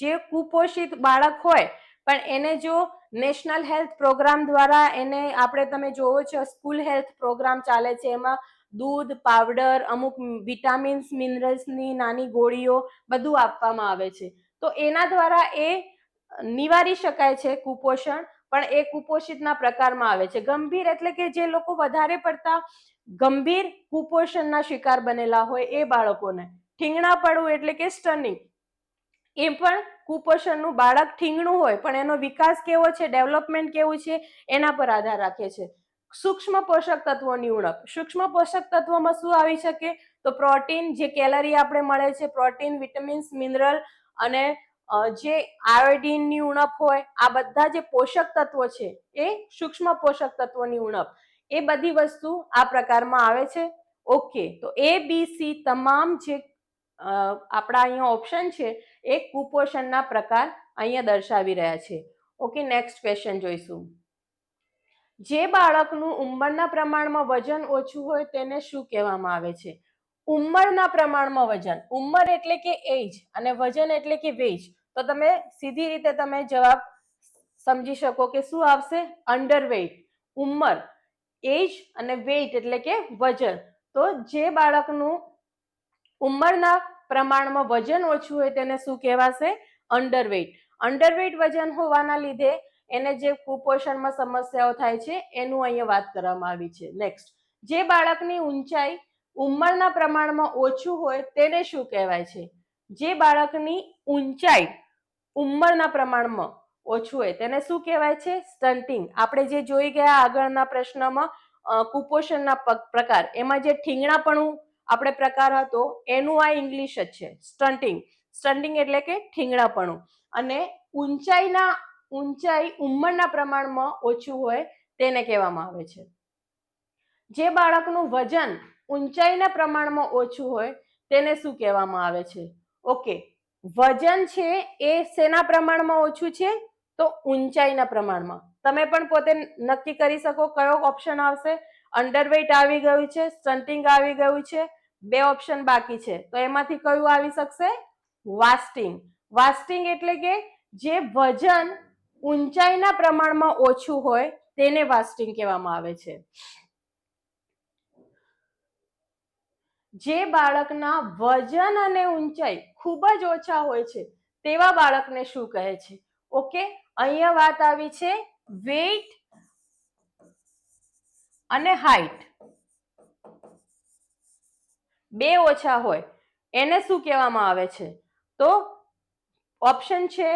જે કુપોષિત બાળક હોય પણ એને જો નેશનલ હેલ્થ પ્રોગ્રામ દ્વારા એને આપણે, તમે જોવો છો સ્કૂલ હેલ્થ પ્રોગ્રામ ચાલે છે, એમાં દૂધ, પાવડર, અમુક વિટામિન્સ, મિનરલ્સની નાની ગોળીઓ બધું આપવામાં આવે છે, તો એના દ્વારા એ નિવારી શકાય છે કુપોષણ, પણ એ કુપોષિતના પ્રકારમાં આવે છે. ગંભીર એટલે કે જે લોકો વધારે પડતા ગંભીર કુપોષણના શિકાર બનેલા હોય એ બાળકોને. ઠીંગણાપણું એટલે કે સ્ટનિંગ, એ પણ કુપોષણનું, બાળક ઠીંગણું હોય પણ એનો વિકાસ કેવો છે, ડેવલપમેન્ટ કેવું છે એના પર આધાર રાખે છે. સૂક્ષ્મ પોષક તત્વોની ઉણપ, સૂક્ષ્મ પોષક તત્વોમાં શું આવી શકે? તો પ્રોટીન, જે કેલરી આપણે મળે છે, પ્રોટીન, વિટામિન્સ, મિનરલ અને જે આયોડીનની ઉણપ હોય, આ બધા જે પોષક તત્વો છે એ સૂક્ષ્મ પોષક તત્વોની ઉણપ, એ બધી વસ્તુ આ પ્રકારમાં આવે છે. ઓકે, તો ABC તમામ જે આપણા અહીંયા ઓપ્શન છે એ કુપોષણના પ્રકાર અહીંયા દર્શાવી રહ્યા છે. ઓકે, નેક્સ્ટ ક્વેશ્ચન જોઈશું. જે બાળકનું ઉંમરના પ્રમાણમાં વજન ઓછું હોય તેને શું કહેવામાં આવે છે? ઉંમરના પ્રમાણમાં વજન, ઉંમર એટલે કે એજ અને વજન એટલે કે વેઇટ, તો તમે સીધી રીતે તમે જવાબ સમજી શકો કે શું આવશે? અંડરવેઇટ. ઉંમર, એજ અને વેઇટ એટલે કે વજન. તો જે બાળકનું ઉંમરના પ્રમાણમાં વજન ઓછું હોય તેને શું કહેવાશે? અંડરવેઇટ. અંડરવેઇટ વજન હોવાના લીધે એને જે કુપોષણમાં સમસ્યાઓ થાય છે એનું અહીંયા વાત કરવામાં આવી છે. નેક્સ્ટ, જે બાળકની ઊંચાઈ ઉંમરના પ્રમાણમાં ઓછું હોય તેને શું કહેવાય છે? જે બાળકની ઊંચાઈ ઉંમરના પ્રમાણમાં ઓછું હોય તેને શું કહેવાય છે? સ્ટન્ટિંગ. આપણે જે જોઈ ગયા આગળના પ્રશ્નમાં કુપોષણના પ્રકાર, એમાં જે ઠીંગણાપણું આપણે પ્રકાર હતો એનું આ ઇંગ્લિશ જ છે, સ્ટન્ટિંગ. સ્ટન્ટિંગ એટલે કે ઠીંગણાપણું. અને ઊંચાઈ ઉંમરના પ્રમાણમાં ઓછું હોય તેને કહેવામાં આવે છે. જે બાળકનું વજન ઊંચાઈના પ્રમાણમાં ઓછું હોય તેને શું કહેવામાં આવે છે? ઓકે, વજન છે એ શેના પ્રમાણમાં ઓછું છે? તો ઊંચાઈના પ્રમાણમાં. તમે પણ પોતે નક્કી કરી શકો કયો ઓપ્શન આવશે. અંડરવેઇટ આવી ગયું છે, સ્ટન્ટિંગ આવી ગયું છે, 2 ઓપ્શન બાકી છે, તો એમાંથી કયું આવી શકશે? વાસ્ટિંગ. વાસ્ટિંગ એટલે કે જે વજન ઊંચાઈના પ્રમાણમાં ઓછું હોય તેને વાસ્ટિંગ કહેવામાં આવે છે. જે બાળકના વજન અને ઊંચાઈ ખૂબ જ ઓછા હોય છે તેવા બાળકને શું કહે છે? ઓકે, અહીંયા વાત આવી છે વેઇટ અને હાઈટ, 2 ઓછા હોય એને શું કહેવામાં આવે છે? તો ઓપ્શન છે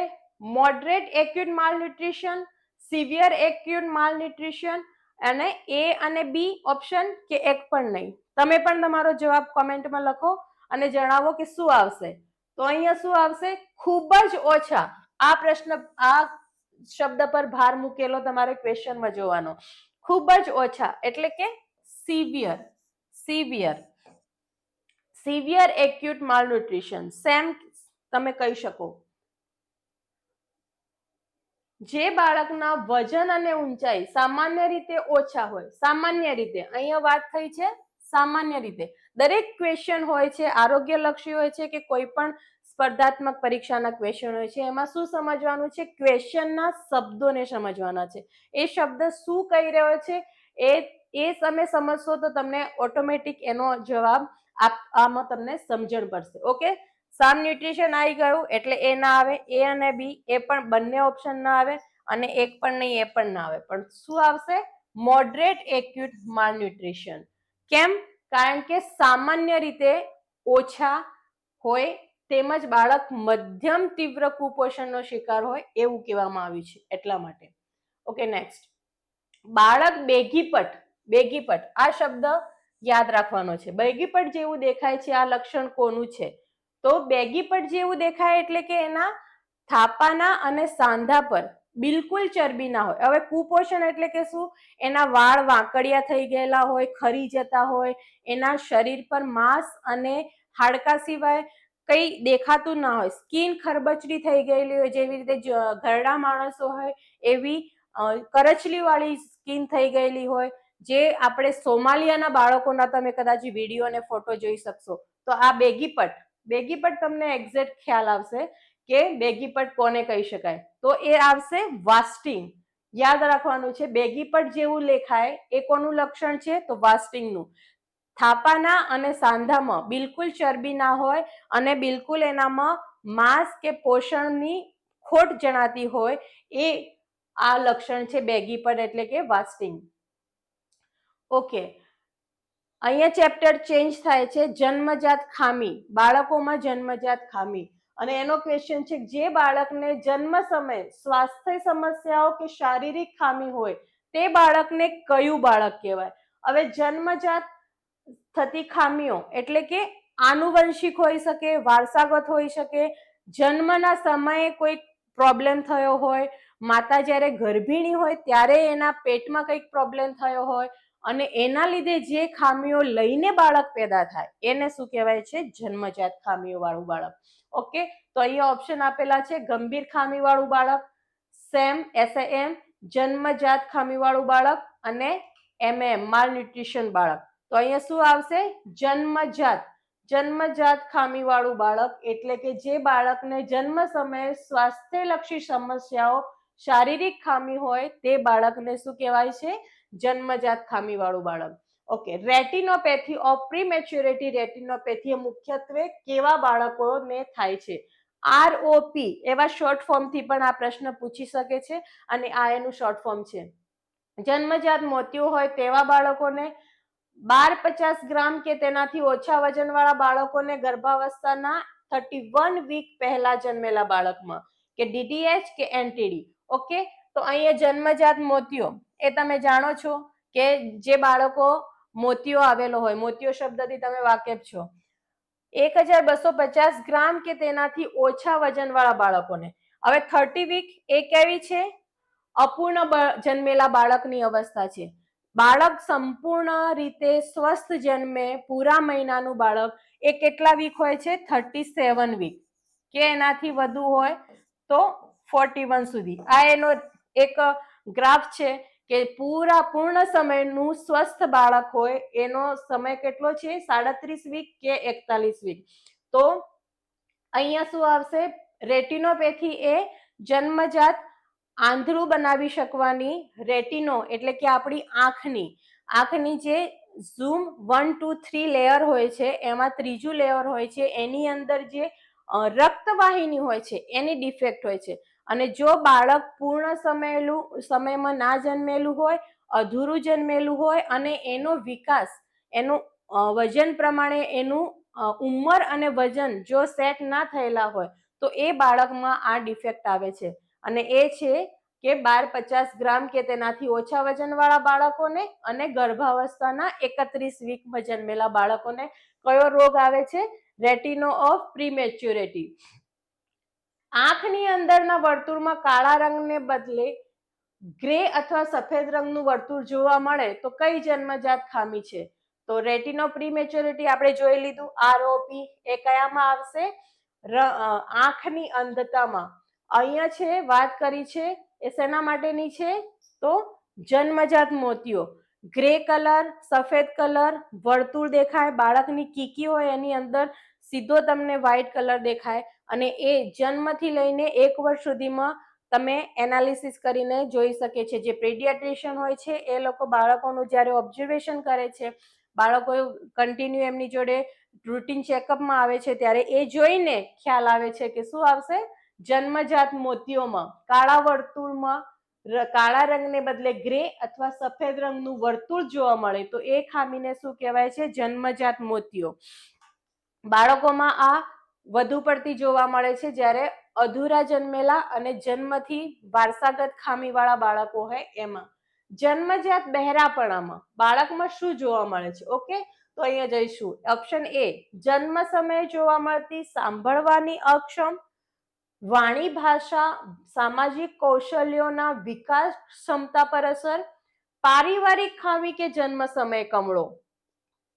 મોડરેટ એક્યુટ માલન્યુટ્રિશન, સિવિયર એક્યુટ માલન્યુટ્રિશન, અને A અને B ઓપ્શન કે એક પણ નહીં. તમે પણ તમારો જવાબ કોમેન્ટમાં લખો અને જણાવો કે શું આવશે. તો અહીંયા શું આવશે? ખૂબ જ ઓછા. આ પ્રશ્ન, આ શબ્દ પર ભાર મૂકેલો તમારે ક્વેશ્ચનમાં જોવાનો. ખૂબ જ ઓછા એટલે કે severe. Severe acute malnutrition, SAM તમે કહી શકો. જે બાળકના વજન અને ઊંચાઈ સામાન્ય રીતે ઓછા હોય, સામાન્ય રીતે અહીંયા વાત થઈ છે સામાન્ય રીતે. દરેક ક્વેશ્ચન હોય છે આરોગ્યલક્ષી હોય છે કે કોઈ પણ સ્પર્ધાત્મક પરીક્ષાના ક્વેશ્ચન હોય છે, એમાં શું સમજવાનું છે? ક્વેશ્ચનના શબ્દોને સમજવાના છે. એ શબ્દ શું કહી રહ્યો છે એ તમે સમજશો તો તમને ઓટોમેટિક એનો જવાબ આમાં તમને સમજણ પડશે. ઓકે, સમ ન્યુટ્રિશન આવી ગયું એટલે એ ના આવે, A અને B એ પણ બંને ઓપ્શન ના આવે, અને એક પણ નહીં એ પણ ના આવે, પણ શું આવશે? Moderate acute માલન્યુટ્રિશન. કેમ? કારણ કે સામાન્ય રીતે ઓછા હોય તેમજ બાળક મધ્યમ તીવ્ર કુપોષણનો શિકાર હોય એવું કહેવામાં આવ્યું છે, એટલા માટે. ઓકે, નેક્સ્ટ, બાળક બેગીપટ, આ શબ્દ યાદ રાખવાનો છે. બેગીપટ જેવું દેખાય છે, આ લક્ષણ કોનું છે? તો બેગીપટ જેવું દેખાય એટલે કે એના થાપાના અને સાંધા પર બિલકુલ ચરબી ના હોય. હવે કુપોષણ એટલે કે શું? એના વાળ વાંકડિયા થઈ ગયેલા હોય, ખરી જતા હોય, એના શરીર પર માંસ અને હાડકા સિવાય કઈ દેખાતું ના હોય, સ્કિન ખરબચડી થઈ ગયેલી હોય, જેવી રીતે ઘરડા માણસો હોય એવી કરચલી વાળી સ્કિન થઈ ગયેલી હોય, જે આપણે સોમાલિયાના બાળકોના તમે કદાચ વિડીયો અને ફોટો જોઈ શકશો. તો આ બેગીપટ તમને એક્ઝેક્ટ ખ્યાલ આવશે કે બેગીપટ કોને કહી શકાય. તો એ આવશે વાસ્ટિંગ. યાદ રાખવાનું છે, બેગીપટ જેવું લેખાય એ કોનું લક્ષણ છે? તો વાસ્ટિંગનું. થાપાના અને સાંધામાં બિલકુલ ચરબી ના હોય અને બિલકુલ એનામાં માંસ કે પોષણની ખોટ જણાતી હોય, એ આ લક્ષણ છે બેગીપટ એટલે કે વાસ્ટિંગ. ઓકે, અહીંયા ચેપ્ટર ચેન્જ થાય છે, જન્મજાત ખામી, બાળકોમાં જન્મજાત ખામી. અને એનો ક્વેશ્ચન છે જે બાળકને જન્મ સમયે સ્વાસ્થ્ય સમસ્યાઓ કે શારીરિક ખામી હોય તે બાળકને કયું બાળક કહેવાય? હવે જન્મજાત થતી ખામીઓ એટલે કે આનુવંશિક હોઈ શકે, વારસાગત હોઈ શકે, જન્મના સમયે કોઈ પ્રોબ્લેમ થયો હોય, માતા જ્યારે ગર્ભિણી હોય ત્યારે એના પેટમાં કંઈક પ્રોબ્લેમ થયો હોય અને એના લીધે જે ખામીઓ લઈને બાળક પેદા થાય એને શું કહેવાય છે? જન્મજાત ખામીઓ વાળું બાળક. ઓકે, તો અહીંયા ઓપ્શન આપેલા છે ગંભીર ખામી વાળું બાળક, SAM જન્મજાત ખામી વાળું બાળક અને MM માલ ન્યુટ્રિશન બાળક. તો અહીંયા શું આવશે? જન્મજાત ખામી વાળું બાળક એટલે કે જે બાળકને જન્મ સમયે સ્વાસ્થ્યલક્ષી સમસ્યાઓ, શારીરિક ખામી હોય તે બાળકને શું કહેવાય છે? જન્મજાત ખામી વાળું બાળક. ઓકે, રેટિનોપેથી ઓફ પ્રીમેચ્યોરિટી રેટિનોપેથી મુખ્યત્વે કેવા બાળકોને થાય છે? ROP એવા શોર્ટ ફોર્મથી પણ આ પ્રશ્ન પૂછી શકે છે અને આ એનું શોર્ટ ફોર્મ છે. જન્મજાત મોતિયો હોય તેવા બાળકોને, 12-50 ગ્રામ કે તેનાથી ઓછા વજનવાળા બાળકોને, ગર્ભાવસ્થાના 31 વીક પહેલા જન્મેલા બાળકમાં, કે DDH કે NTD. ઓકે, તો અહીંયા જન્મજાત મોતિયો એ તમે જાણો છો કે જે બાળકો મોતિયો આવેલો હોય, મોતિયો શબ્દથી તમે વાકેફ છો, 1250 ગ્રામ કે તેનાથી ઓછા વજનવાળા બાળકોને. હવે 30 વીક એ કેવી છે? અપૂર્ણ જન્મેલા બાળકની અવસ્થા છે. બાળક સંપૂર્ણ રીતે સ્વસ્થ જન્મે, પૂરા મહિનાનું બાળક એ કેટલા વીક હોય છે? 37 વીક કે એનાથી વધુ હોય તો 41 સુધી. આ એનો એક ગ્રાફ છે કે પૂર્ણ સમયનું સ્વસ્થ બાળક હોય એનો સમય કેટલો છે? 37 વીક કે 41 વીક. તો અહીંયા શું આવશે? રેટિનોપેથી એ જન્મજાત આંધળું બનાવી શકવાની, રેટિનો એટલે કે આપણી આંખની જે ઝૂમ 1, 2, 3 લેયર હોય છે એમાં ત્રીજું લેયર હોય છે, એની અંદર જે રક્તવાહિની હોય છે એની ડિફેક્ટ હોય છે. અને જો બાળક પૂર્ણ સમયમાં ના જન્મેલું હોય, અધૂરું જન્મેલું હોય અને એનો વિકાસ, એનું વજન પ્રમાણે એનું ઉંમર અને વજન જો સેટ ના થયેલા હોય તો એ બાળકમાં આ ડિફેક્ટ આવે છે. અને એ છે કે 12-50 ગ્રામ કે તેનાથી ઓછા વજનવાળા બાળકોને અને ગર્ભાવસ્થાના 31 વીકમાં જન્મેલા બાળકોને કયો રોગ આવે છે? રેટિનો ઓફ પ્રીમેચ્યોરિટી. આંખની અંદરના વર્તુળમાં કાળા રંગને બદલે ગ્રે અથવા સફેદ રંગનું વર્તુળ જોવા મળે તો કઈ જન્મજાત ખામી છે? તો રેટિનો પ્રીમેચ્યોરિટી આપણે જોઈ લીધું. ROP એ કયામાં આવશે? આંખની અંધતામાં. અહીંયા છે વાત કરી છે એ શેના માટેની છે? તો જન્મજાત મોતિયો. ગ્રે કલર, સફેદ કલર, વર્તુળ દેખાય, બાળકની કીકી હોય એની અંદર સીધો તમને વ્હાઇટ કલર દેખાય અને એ જન્મથી લઈને 1 વર્ષ સુધીમાં તમે એનાલિસિસ કરીને જોઈ શકે છે. જે પેડિયાટ્રિશિયન હોય છે એ લોકો બાળકોનું જ્યારે ઓબ્ઝર્વેશન કરે છે, બાળકો કન્ટિન્યુ એમની જોડે રૂટીન ચેકઅપમાં આવે છે ત્યારે એ જોઈને ખ્યાલ આવે છે કે શું આવશે? જન્મજાત મોતિયોમાં કાળા વર્તુળમાં કાળા રંગને બદલે ગ્રે અથવા સફેદ રંગનું વર્તુળ જોવા મળે તો એ ખામીને શું કહેવાય છે? જન્મજાત મોતિયો. બાળકોમાં આ વધુ પડતી જોવા મળે છે જ્યારે અધૂરા જન્મેલા અને જન્મથી વારસાગત ખામીવાળા બાળકો હોય એમાં. જન્મજાત બહેરાપણામાં બાળકમાં શું જોવા મળે છે? ઓકે, તો અહીંયા જઈશું. ઓપ્શન A જન્મ સમયે જોવા મળતી સાંભળવાની અક્ષમ, વાણી ભાષા, સામાજિક કૌશલ્યોના વિકાસ ક્ષમતા પર અસર, પારિવારિક ખામી કે જન્મ સમયે કમળો,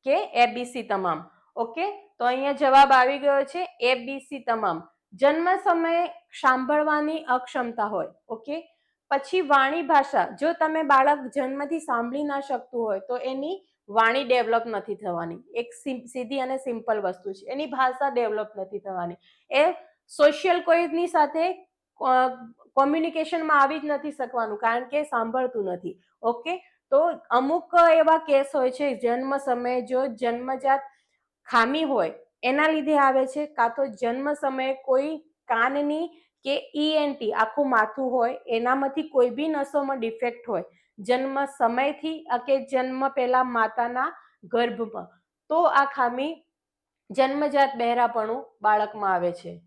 કે ABC તમામ. ઓકે, તો અહીંયા જવાબ આવી ગયો છે ABC તમામ. જન્મ સમયે સાંભળવાની અક્ષમતા હોય. ઓકે, પછી વાણી ભાષા, જો તમે બાળક જન્મથી સાંભળી ના શકતું હોય તો એની વાણી ડેવલપ નથી થવાની. એક સીધી અને સિમ્પલ વસ્તુ છે, એની ભાષા ડેવલપ નથી થવાની. એ સોશિયલ કોઈની સાથે કોમ્યુનિકેશનમાં આવી જ નથી શકવાનું કારણ કે સાંભળતું નથી. ઓકે, તો અમુક એવા કેસ હોય છે જન્મ સમયે જો જન્મજાત ખામી હોય એના લીધે આવે છે, કાં તો જન્મ સમયે કોઈ કાનની કે ENT આખું માથું હોય એનામાંથી કોઈ બી નસોમાં ડિફેક્ટ હોય જન્મ સમયથી કે જન્મ પહેલા માતાના ગર્ભમાં, તો આ ખામી જન્મજાત બહેરાપણું બાળકમાં આવે છે.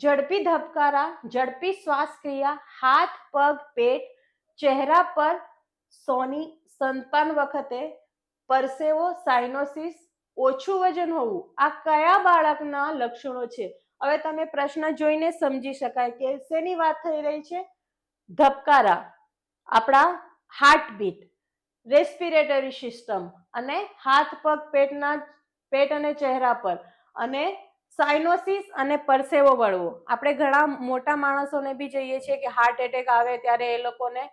ઝડપી ધબકારા, ઝડપી શ્વાસ ક્રિયા, હાથ, પગ, પેટ, ચહેરા પર સોની, સ્તનપાન વખતે પરસેવો, સાઇનોસિસ, ઓછું વજન હોવું, આ કયા બાળકના લક્ષણો છે? હવે તમે પ્રશ્ન જોઈને સમજી શકાય કે શેની વાત થઈ રહી છે. ધબકારા, આપણા હાર્ટબીટ, રેસ્પિરેટરી સિસ્ટમ અને હાથ પગ પેટ અને ચહેરા પર, અને સાઇનોસિસ અને પરસેવો વળવો. આપણે ઘણા મોટા માણસોને બી જોઈએ છીએ કે હાર્ટ એટેક આવે ત્યારે એ લોકોને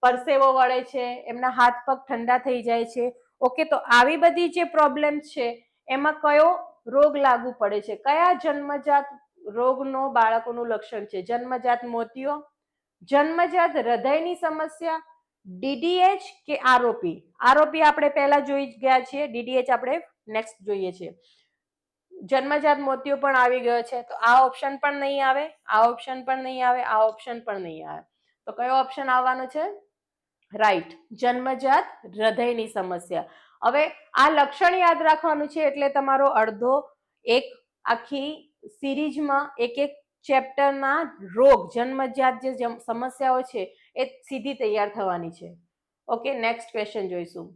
પરસેવો વળે છે, એમના હાથ પગ ઠંડા થઈ જાય છે. ઓકે, તો આવી બધી જે પ્રોબ્લેમ્સ છે એમાં કયો રોગ લાગુ પડે છે? કયા જન્મજાત રોગનો બાળકોનું લક્ષણ છે? જન્મજાત મોતિયો, જન્મજાત હૃદયની સમસ્યા, ડીડીએચ કે આરઓપી? આરઓપી આપણે પહેલા જોઈ ગયા છીએ, ડીડીએચ આપણે નેક્સ્ટ જોઈએ છીએ. જન્મજાત મોતિયો પણ આવી ગયો છે, તો આ ઓપ્શન પણ નહીં આવે, આ ઓપ્શન પણ નહીં આવે, આ ઓપ્શન પણ નહીં આવે. તો કયો ઓપ્શન આવવાનો છે? રાઈટ, જન્મજાત હૃદયની સમસ્યા. હવે આ લક્ષણ યાદ રાખવાનું છે એટલે તમારો અડધો એક આખી સિરીઝમાં એક એક ચેપ્ટરના રોગ, જન્મજાત જે સમસ્યાઓ છે એ સીધી તૈયાર થવાની છે. ઓકે, નેક્સ્ટ ક્વેશ્ચન જોઈશું.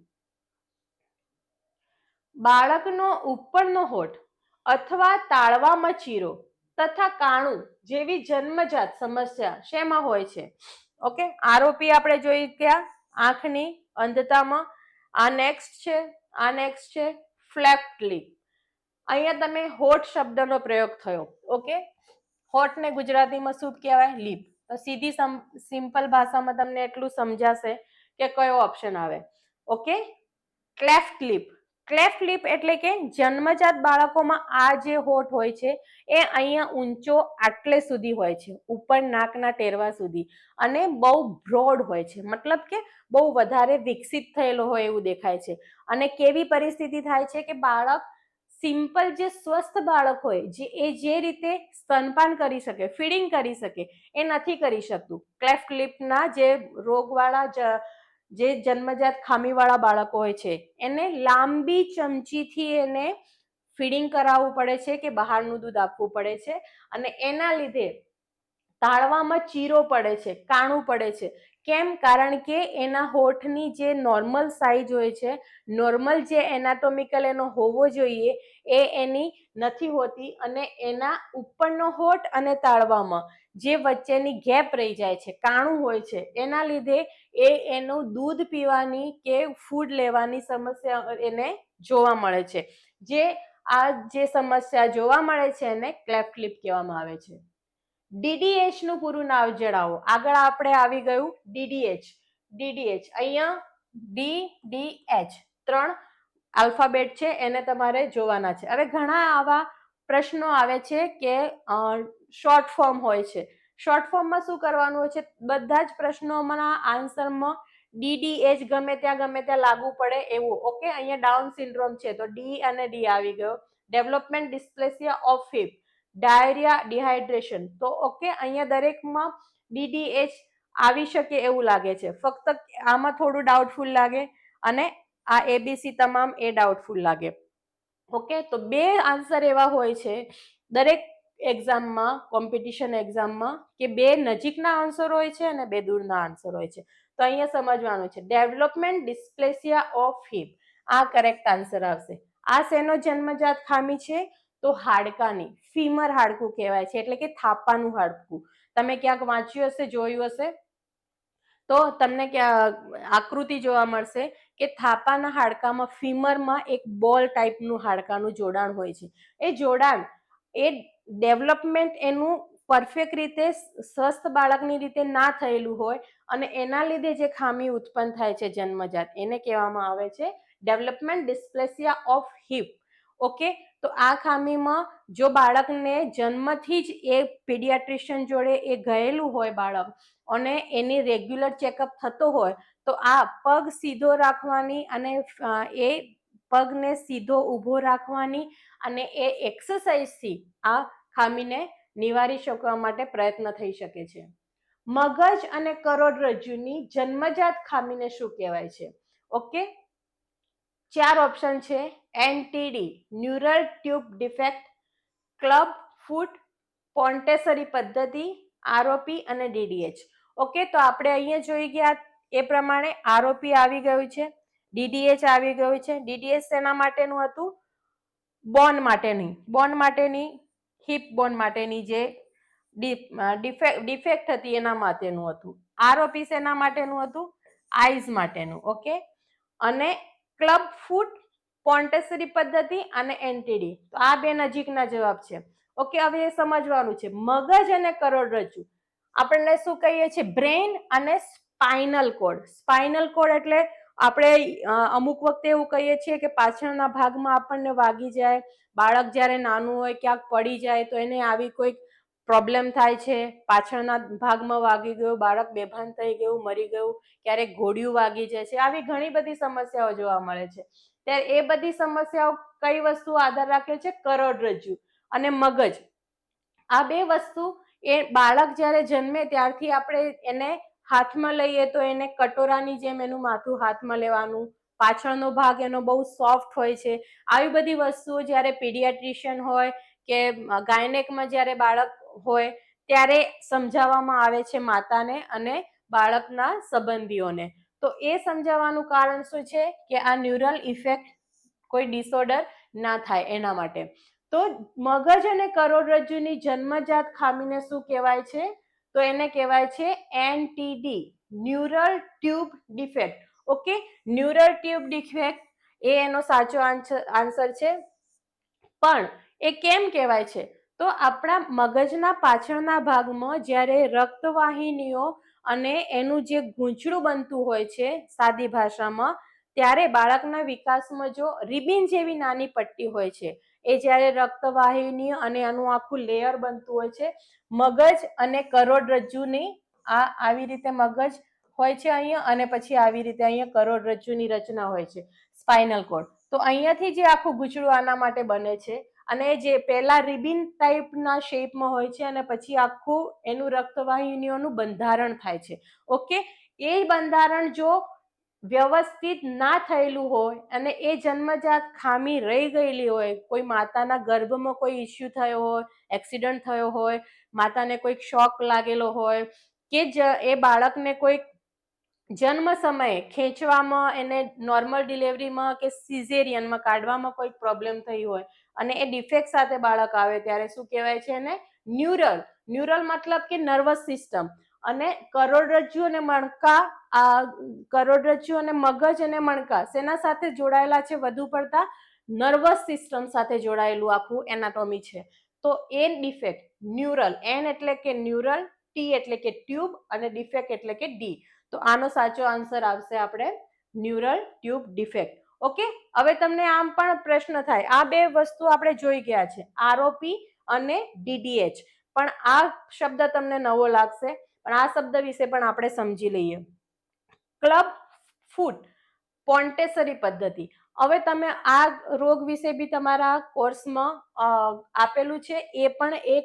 બાળકનો ઉપરનો હોઠ અથવા તાળવામાં ચીરો તથા કાણું જેવી જન્મજાત સમસ્યા શેમાં હોય છે? ઓકે, આરઓપી આપણે જોઈ ગયા આંખની અંધતામાં. આ નેક્સ્ટ છે, આ નેક્સ્ટ છે ફ્લેપ્ટ લિપ. અહીંયા તમે હોઠ શબ્દનો પ્રયોગ થયો. ઓકે, હોઠને ગુજરાતીમાં શું કહેવાય? લીપ. તો સીધી સિમ્પલ ભાષામાં તમને એટલું સમજાશે કે કયો ઓપ્શન આવે. Okay, cleft lip. Cleft lip એટલે કે જન્મજાત બાળકોમાં આ જે હોઠ હોય છે એ અહીંયા ઊંચો આટલે સુધી હોય છે, ઉપર નાકના ટેરવા સુધી, અને બહુ બ્રોડ હોય છે, મતલબ કે બહુ વધારે વિકસિત થયેલો હોય એવું દેખાય છે. અને કેવી પરિસ્થિતિ થાય છે કે બાળક સિમ્પલ જે સ્વસ્થ બાળક હોય, જે રીતે સ્તનપાન કરી શકે, ફીડિંગ કરી શકે, એ નથી કરી શકતું. ક્લેફ્ટ લિપના જે રોગવાળા, જે જન્મજાત ખામીવાળા બાળકો હોય છે એને લાંબી ચમચીથી એને ફીડિંગ કરાવવું પડે છે કે બહારનું દૂધ આપવું પડે છે, અને એના લીધે તાળવામાં ચીરો પડે છે, કાણું પડે છે. કેમ? કારણ કે એના હોઠની જે નોર્મલ સાઇઝ હોય છે, નોર્મલ જે એનાટોમિકલ એનો હોવો જોઈએ એ એની નથી હોતી, અને એના ઉપરનો હોઠ અને તાળવામાં જે વચ્ચેની ગેપ રહી જાય છે, કાણું હોય છે, એના લીધે એનું દૂધ પીવાની કે ફૂડ લેવાની સમસ્યા એને જોવા મળે છે. આ જે સમસ્યા જોવા મળે છે એને ક્લેફ્ટ લિપ કહેવામાં આવે છે. ડીડીએચ નું પૂરું નામ જણાવો. આગળ આપણે આવી ગયું ડીડીએચ. ડીડીએચ અહીંયા ડીડીએચ 3 આલ્ફાબેટ છે, એને તમારે જોવાના છે. હવે ઘણા આવા પ્રશ્નો આવે છે કે શોર્ટ ફોર્મ હોય છે. શોર્ટ ફોર્મમાં શું કરવાનું હોય છે? બધા જ પ્રશ્નોના આન્સરમાં ડીડીએચ ગમે ત્યાં લાગુ પડે એવું. ઓકે, અહીંયા ડાઉન સિન્ડ્રોમ છે તો ડી અને ડી આવી ગયો. Development dysplasia of hip, diarrhoea, dehydration. તો ઓકે, અહીંયા દરેકમાં ડીડીએચ આવી શકે એવું લાગે છે. ફક્ત આમાં થોડું ડાઉટફુલ લાગે, અને આ એબીસી તમામ એ ડાઉટફુલ લાગે. ઓકે, તો બે આન્સર એવા હોય છે દરેક એક્ઝામમાં, કોમ્પિટિશન એક્ઝામમાં, કે બે નજીકના આન્સર હોય છે અને બે દૂરના આન્સર હોય છે. તો અહીંયા સમજવાનું છે ડેવલપમેન્ટ ડિસ્પ્લેસિયા ઓફ હિપ, આ કરેક્ટ આન્સર આવશે. આ શેનો જન્મજાત ખામી છે? તો હાડકાની, ફીમર હાડકું કહેવાય છે, એટલે કે થાપાનું હાડકું. તમે ક્યાંક વાંચ્યું હશે, જોયું હશે, તો તમને આકૃતિ જોવા મળશે કે થાપાના હાડકામાં, ફીમરમાં એક બોલ ટાઈપનું હાડકાનું જોડાણ હોય છે. એ જોડાણ, એ ડેવલપમેન્ટ એનું પરફેક્ટ રીતે સ્વસ્થ બાળકની રીતે ના થયેલું હોય, અને એના લીધે જે ખામી ઉત્પન્ન થાય છે જન્મજાત, એને કહેવામાં આવે છે development dysplasia of heap. Okay, તો આ ખામીમાં જો બાળકને જન્મથી જ એ પીડિયાટ્રિશિયન જોડે એ ગયેલું હોય બાળક, અને એની રેગ્યુલર ચેકઅપ થતો હોય, તો આ પગ સીધો રાખવાની, અને એ પગને સીધો ઊભો રાખવાની, અને એ એક્સરસાઇઝથી આ ખામીને નિવારી શકવા માટે પ્રયત્ન થઈ શકે છે. મગજ અને કરોડરજ્જુની જન્મજાત ખામીને શું કહેવાય છે? ઓકે, 4 ઓપ્શન છે. NTD, neural tube defect, club ફૂટ, પોન્ટેસરી પદ્ધતિ, આરઓપી અને ડીડીએચ. ઓકે, તો આપણે અહીંયા જોઈ ગયા એ પ્રમાણે આરઓપી આવી ગયું છે, ડીડીએચ આવી ગયું છે. ડીડીએચ શેના માટેનું હતું? બોન માટેની હિપ બોન માટેની જે ડિફેક્ટ હતી એના માટેનું હતું. આરઓપી શેના માટેનું હતું? આઈઝ માટેનું. ઓકે, અને ક્લબ ફૂટ, પોન્ટેસરી પદ્ધતિ અને એનટીડી. તો આ બે નજીકના જવાબ છે. ઓકે, હવે એ સમજવાનું છે. મગજ અને કરોડરજ્જુ આપણને શું કહીએ છીએ? બ્રેઇન અને સ્પાઇનલ કોડ. સ્પાઇનલ કોડ એટલે આપણે અમુક વખતે એવું કહીએ છીએ કે પાછળના ભાગમાં આપણને વાગી જાય. બાળક જ્યારે નાનું હોય ક્યાંક પડી જાય તો એને આવી કોઈક પ્રોબ્લેમ થાય છે, પાછળના ભાગમાં વાગી ગયું, બાળક બેભાન થઈ ગયું, મરી ગયું, ક્યારેક ઘોડિયું વાગી જાય છે. આવી ઘણી બધી સમસ્યાઓ જોવા મળે છે. ત્યારે એ બધી સમસ્યાઓ કઈ વસ્તુ આધાર રાખે છે? કરોડરજ્જુ અને મગજ. આ બે વસ્તુ એ બાળક જ્યારે જન્મે ત્યારથી આપણે એને હાથમાં લઈએ તો એને કટોરાની જેમ એનું માથું હાથમાં લેવાનું, પાછળનો ભાગ એનો બહુ સોફ્ટ હોય છે. આવી બધી વસ્તુઓ જ્યારે પીડિયાટ્રિશિયન હોય કે ગાયનેકમાં જ્યારે બાળક હોય ત્યારે સમજાવવામાં આવે છે માતાને અને બાળકના સંબંધીઓને. તો એ સમજાવવાનું કારણ શું છે? કે આ ન્યુરલ ઇફેક્ટ કોઈ ડિસઓર્ડર ના થાય એના માટે. તો મગજ અને કરોડરજ્જુની જન્મજાત ખામીને શું કહેવાય છે? તો એને કહેવાય છે NTD, neural tube defect. Okay, neural tube defect એ એનો સાચો આન્સર છે. પણ એ કેમ કહેવાય છે? તો આપણા મગજના પાછળના ભાગમાં જ્યારે રક્તવાહિનીઓ અને એનું જે ગૂંચળું બનતું હોય છે સાદી ભાષામાં, ત્યારે બાળકના વિકાસમાં જો રિબિન જેવી નાની પટ્ટી હોય છે, એ જ્યારે રક્તવાહિની અને એનું આખું લેયર બનતું હોય છે, મગજ અને કરોડરજ્જુની આવી રીતે મગજ હોય છે અહીંયા, અને પછી આવી રીતે અહીંયા કરોડરજ્જુની રચના હોય છે, સ્પાઇનલ કોર્ડ. તો અહીંયાથી જે આખું ગૂંચળું આના માટે બને છે, અને જે પહેલા રિબિન ટાઈપના શેપમાં હોય છે અને પછી આખું એનું રક્તવાહિનીઓનું બંધારણ થાય છે. ઓકે, એ બંધારણ જો વ્યવસ્થિત ના થયેલું હોય અને એ જન્મજાત ખામી રહી ગયેલી હોય, કોઈ માતાના ગર્ભમાં કોઈ ઇસ્યુ થયો હોય, એક્સિડન્ટ થયો હોય, માતાને કોઈક શોક લાગેલો હોય, કે એ બાળકને કોઈક જન્મ સમયે ખેંચવામાં, એને નોર્મલ ડિલિવરીમાં કે સિઝેરિયનમાં કાઢવામાં કોઈક પ્રોબ્લેમ થઈ હોય અને એ ડિફેક્ટ સાથે બાળક આવે ત્યારે શું કહેવાય છે? એને ન્યુરલ. ન્યુરલ મતલબ કે નર્વસ સિસ્ટમ. અને કરોડરજ્જુ અને મણકા, આ કરોડરજ્જુ અને મગજ અને મણકા શેના સાથે જોડાયેલા છે? વધુ પડતા નર્વસ સિસ્ટમ સાથે જોડાયેલું આખું એનાટોમી છે. તો એ ડિફેક્ટ ન્યુરલ, એન એટલે કે ન્યુરલ, ટી એટલે કે ટ્યુબ અને ડિફેક્ટ એટલે કે ડી. તો આનો સાચો આન્સર આવશે આપણે ન્યુરલ ટ્યુબ ડિફેક્ટ. ઓકે, હવે તમને આમ પણ પ્રશ્ન થાય, આ બે વસ્તુ આપણે જોઈ ગયા છે, આરઓપી અને ડીડીએચ. પણ આ શબ્દ તમને નવો લાગશે, પણ આ શબ્દ વિશે પણ આપણે સમજી લઈએ. ક્લબ ફૂટ, પોન્ટેસરી પદ્ધતિ. હવે તમે આ રોગ વિશે બી તમારા કોર્સમાં આપેલું છે. એ પણ એક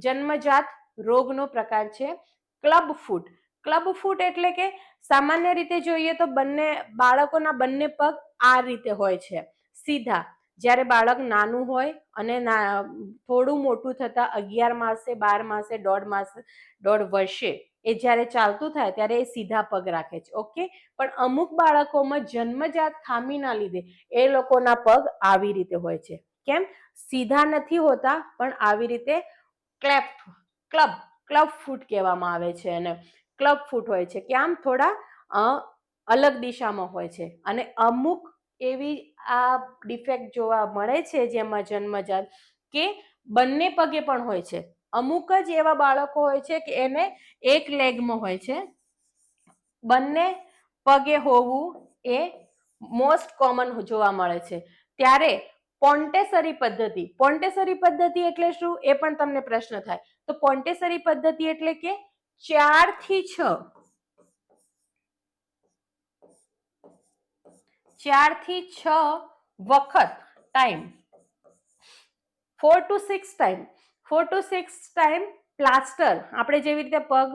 જન્મજાત રોગનો પ્રકાર છે, ક્લબ ફૂટ. ક્લબ ફૂટ એટલે કે સામાન્ય રીતે જોઈએ તો બાળકોના બંને પગ આ રીતે હોય છે, સીધા. જ્યારે બાળક નાનું હોય અને થોડું મોટું થતા 11 માસે, 12 માસે, 1.5 વર્ષે એ જ્યારે ચાલતું થાય ત્યારે એ સીધા પગ રાખે છે. ઓકે, પણ અમુક બાળકોમાં જન્મજાત ખામીના લીધે એ લોકોના પગ આવી રીતે હોય છે. કેમ? સીધા નથી હોતા, પણ આવી રીતે ક્લબ ફૂટ કહેવામાં આવે છે એને. ક્લબ ફૂટ હોય છે કે આમ થોડા અલગ દિશામાં હોય છે. અને અમુક એવી આ ડિફેક્ટ જોવા મળે છે જેમાં જન્મજાત કે બંને પગે પણ હોય છે. અમુક જ એવા બાળકો હોય છે કે એને એક લેગમાં હોય છે, બંને પગે હોવું એ મોસ્ટ કોમન જોવા મળે છે. ત્યારે પોન્ટેસરી પદ્ધતિ એટલે શું? એ પણ તમને પ્રશ્ન થાય. તો પોન્ટેસરી પદ્ધતિ એટલે કે 4 થી 6 વખત ટાઈમ, 4 to 6 ટાઈમ પ્લાસ્ટર. આપણે જેવી રીતે પગ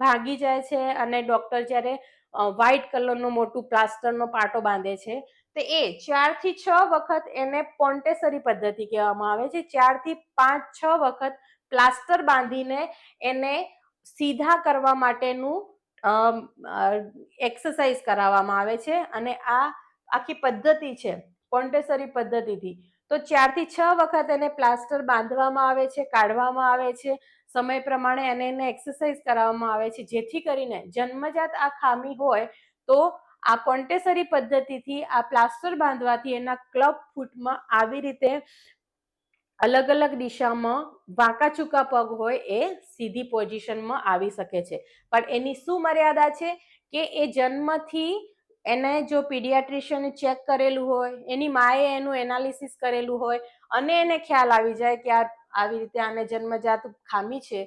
ભાગી જાય છે અને ડોક્ટર જ્યારે વ્હાઇટ કલરનો મોટું પ્લાસ્ટરનો પાટો બાંધે છે, તો એ 4 થી 6 વખત એને પોન્ટેસરી પદ્ધતિ કહેવામાં આવે છે. 4 થી 5-6 વખત પ્લાસ્ટર બાંધીને એને સીધા કરવા માટેનું એક્સરસાઇઝ કરાવવામાં આવે છે. અને આ આખી પદ્ધતિ છે કોન્ટેસરી પદ્ધતિથી, તો 4 થી 6 વખત એને પ્લાસ્ટર બાંધવામાં આવે છે, કાઢવામાં આવે છે, સમય પ્રમાણે એને એક્સરસાઇઝ કરાવવામાં આવે છે, જેથી કરીને જન્મજાત આ ખામી હોય તો આ કોન્ટેસરી પદ્ધતિથી આ પ્લાસ્ટર બાંધવાથી એના ક્લબ ફૂટમાં આવી રીતે અલગ અલગ દિશામાં વાંકા ચૂકા પગ હોય એ સીધી પોઝિશનમાં આવી શકે છે. પણ એની શું મર્યાદા છે કે એ જન્મથી એને જો પીડિયાટ્રિશિયને ચેક કરેલું હોય, એની માએ એનું એનાલિસિસ કરેલું હોય અને એને ખ્યાલ આવી જાય કે આવી રીતે આને જન્મજાત ખામી છે,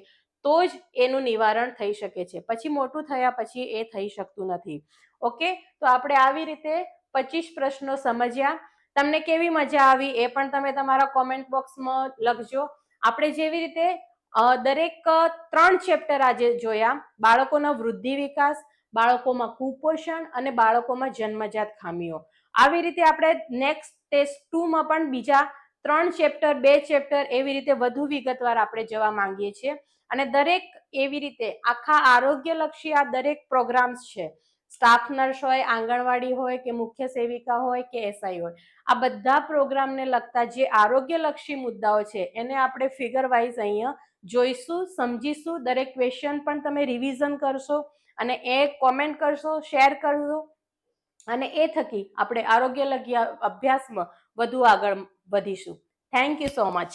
તો જ એનું નિવારણ થઈ શકે છે. પછી મોટું થયા પછી એ થઈ શકતું નથી. ઓકે, તો આપણે આવી રીતે 25 પ્રશ્નો સમજ્યા. તમને કેવી મજા આવી એ પણ તમે તમારા કોમેન્ટ બોક્સમાં લખજો. આપણે જેવી રીતે દરેક 3 ચેપ્ટર આજે જોયા, બાળકોનો વૃદ્ધિ વિકાસ, બાળકોમાં કુપોષણ અને બાળકોમાં જન્મજાત ખામીઓ. આવી રીતે આપણે નેક્સ્ટ ટેસ્ટ 2 માં પણ બીજા 3 ચેપ્ટર 2 ચેપ્ટર એવી રીતે વધુ વિગતવાર આપણે જવા માંગીએ છીએ. અને દરેક એવી રીતે આખા આરોગ્યલક્ષી આ દરેક પ્રોગ્રામ્સ છે, સ્ટાફ નર્સ હોય, આંગણવાડી હોય કે મુખ્ય સેવિકા હોય કે એસઆઈ હોય, આ બધા પ્રોગ્રામને લગતા જે આરોગ્યલક્ષી મુદ્દાઓ છે એને આપણે ફિગર વાઇઝ અહીંયા જોઈશું, સમજીશું. દરેક ક્વેશ્ચન પણ તમે રિવિઝન કરશો અને એ કોમેન્ટ કરશો, શેર કરશો અને એ થકી આપણે આરોગ્યલક્ષી અભ્યાસમાં વધુ આગળ વધીશું. Thank you so much.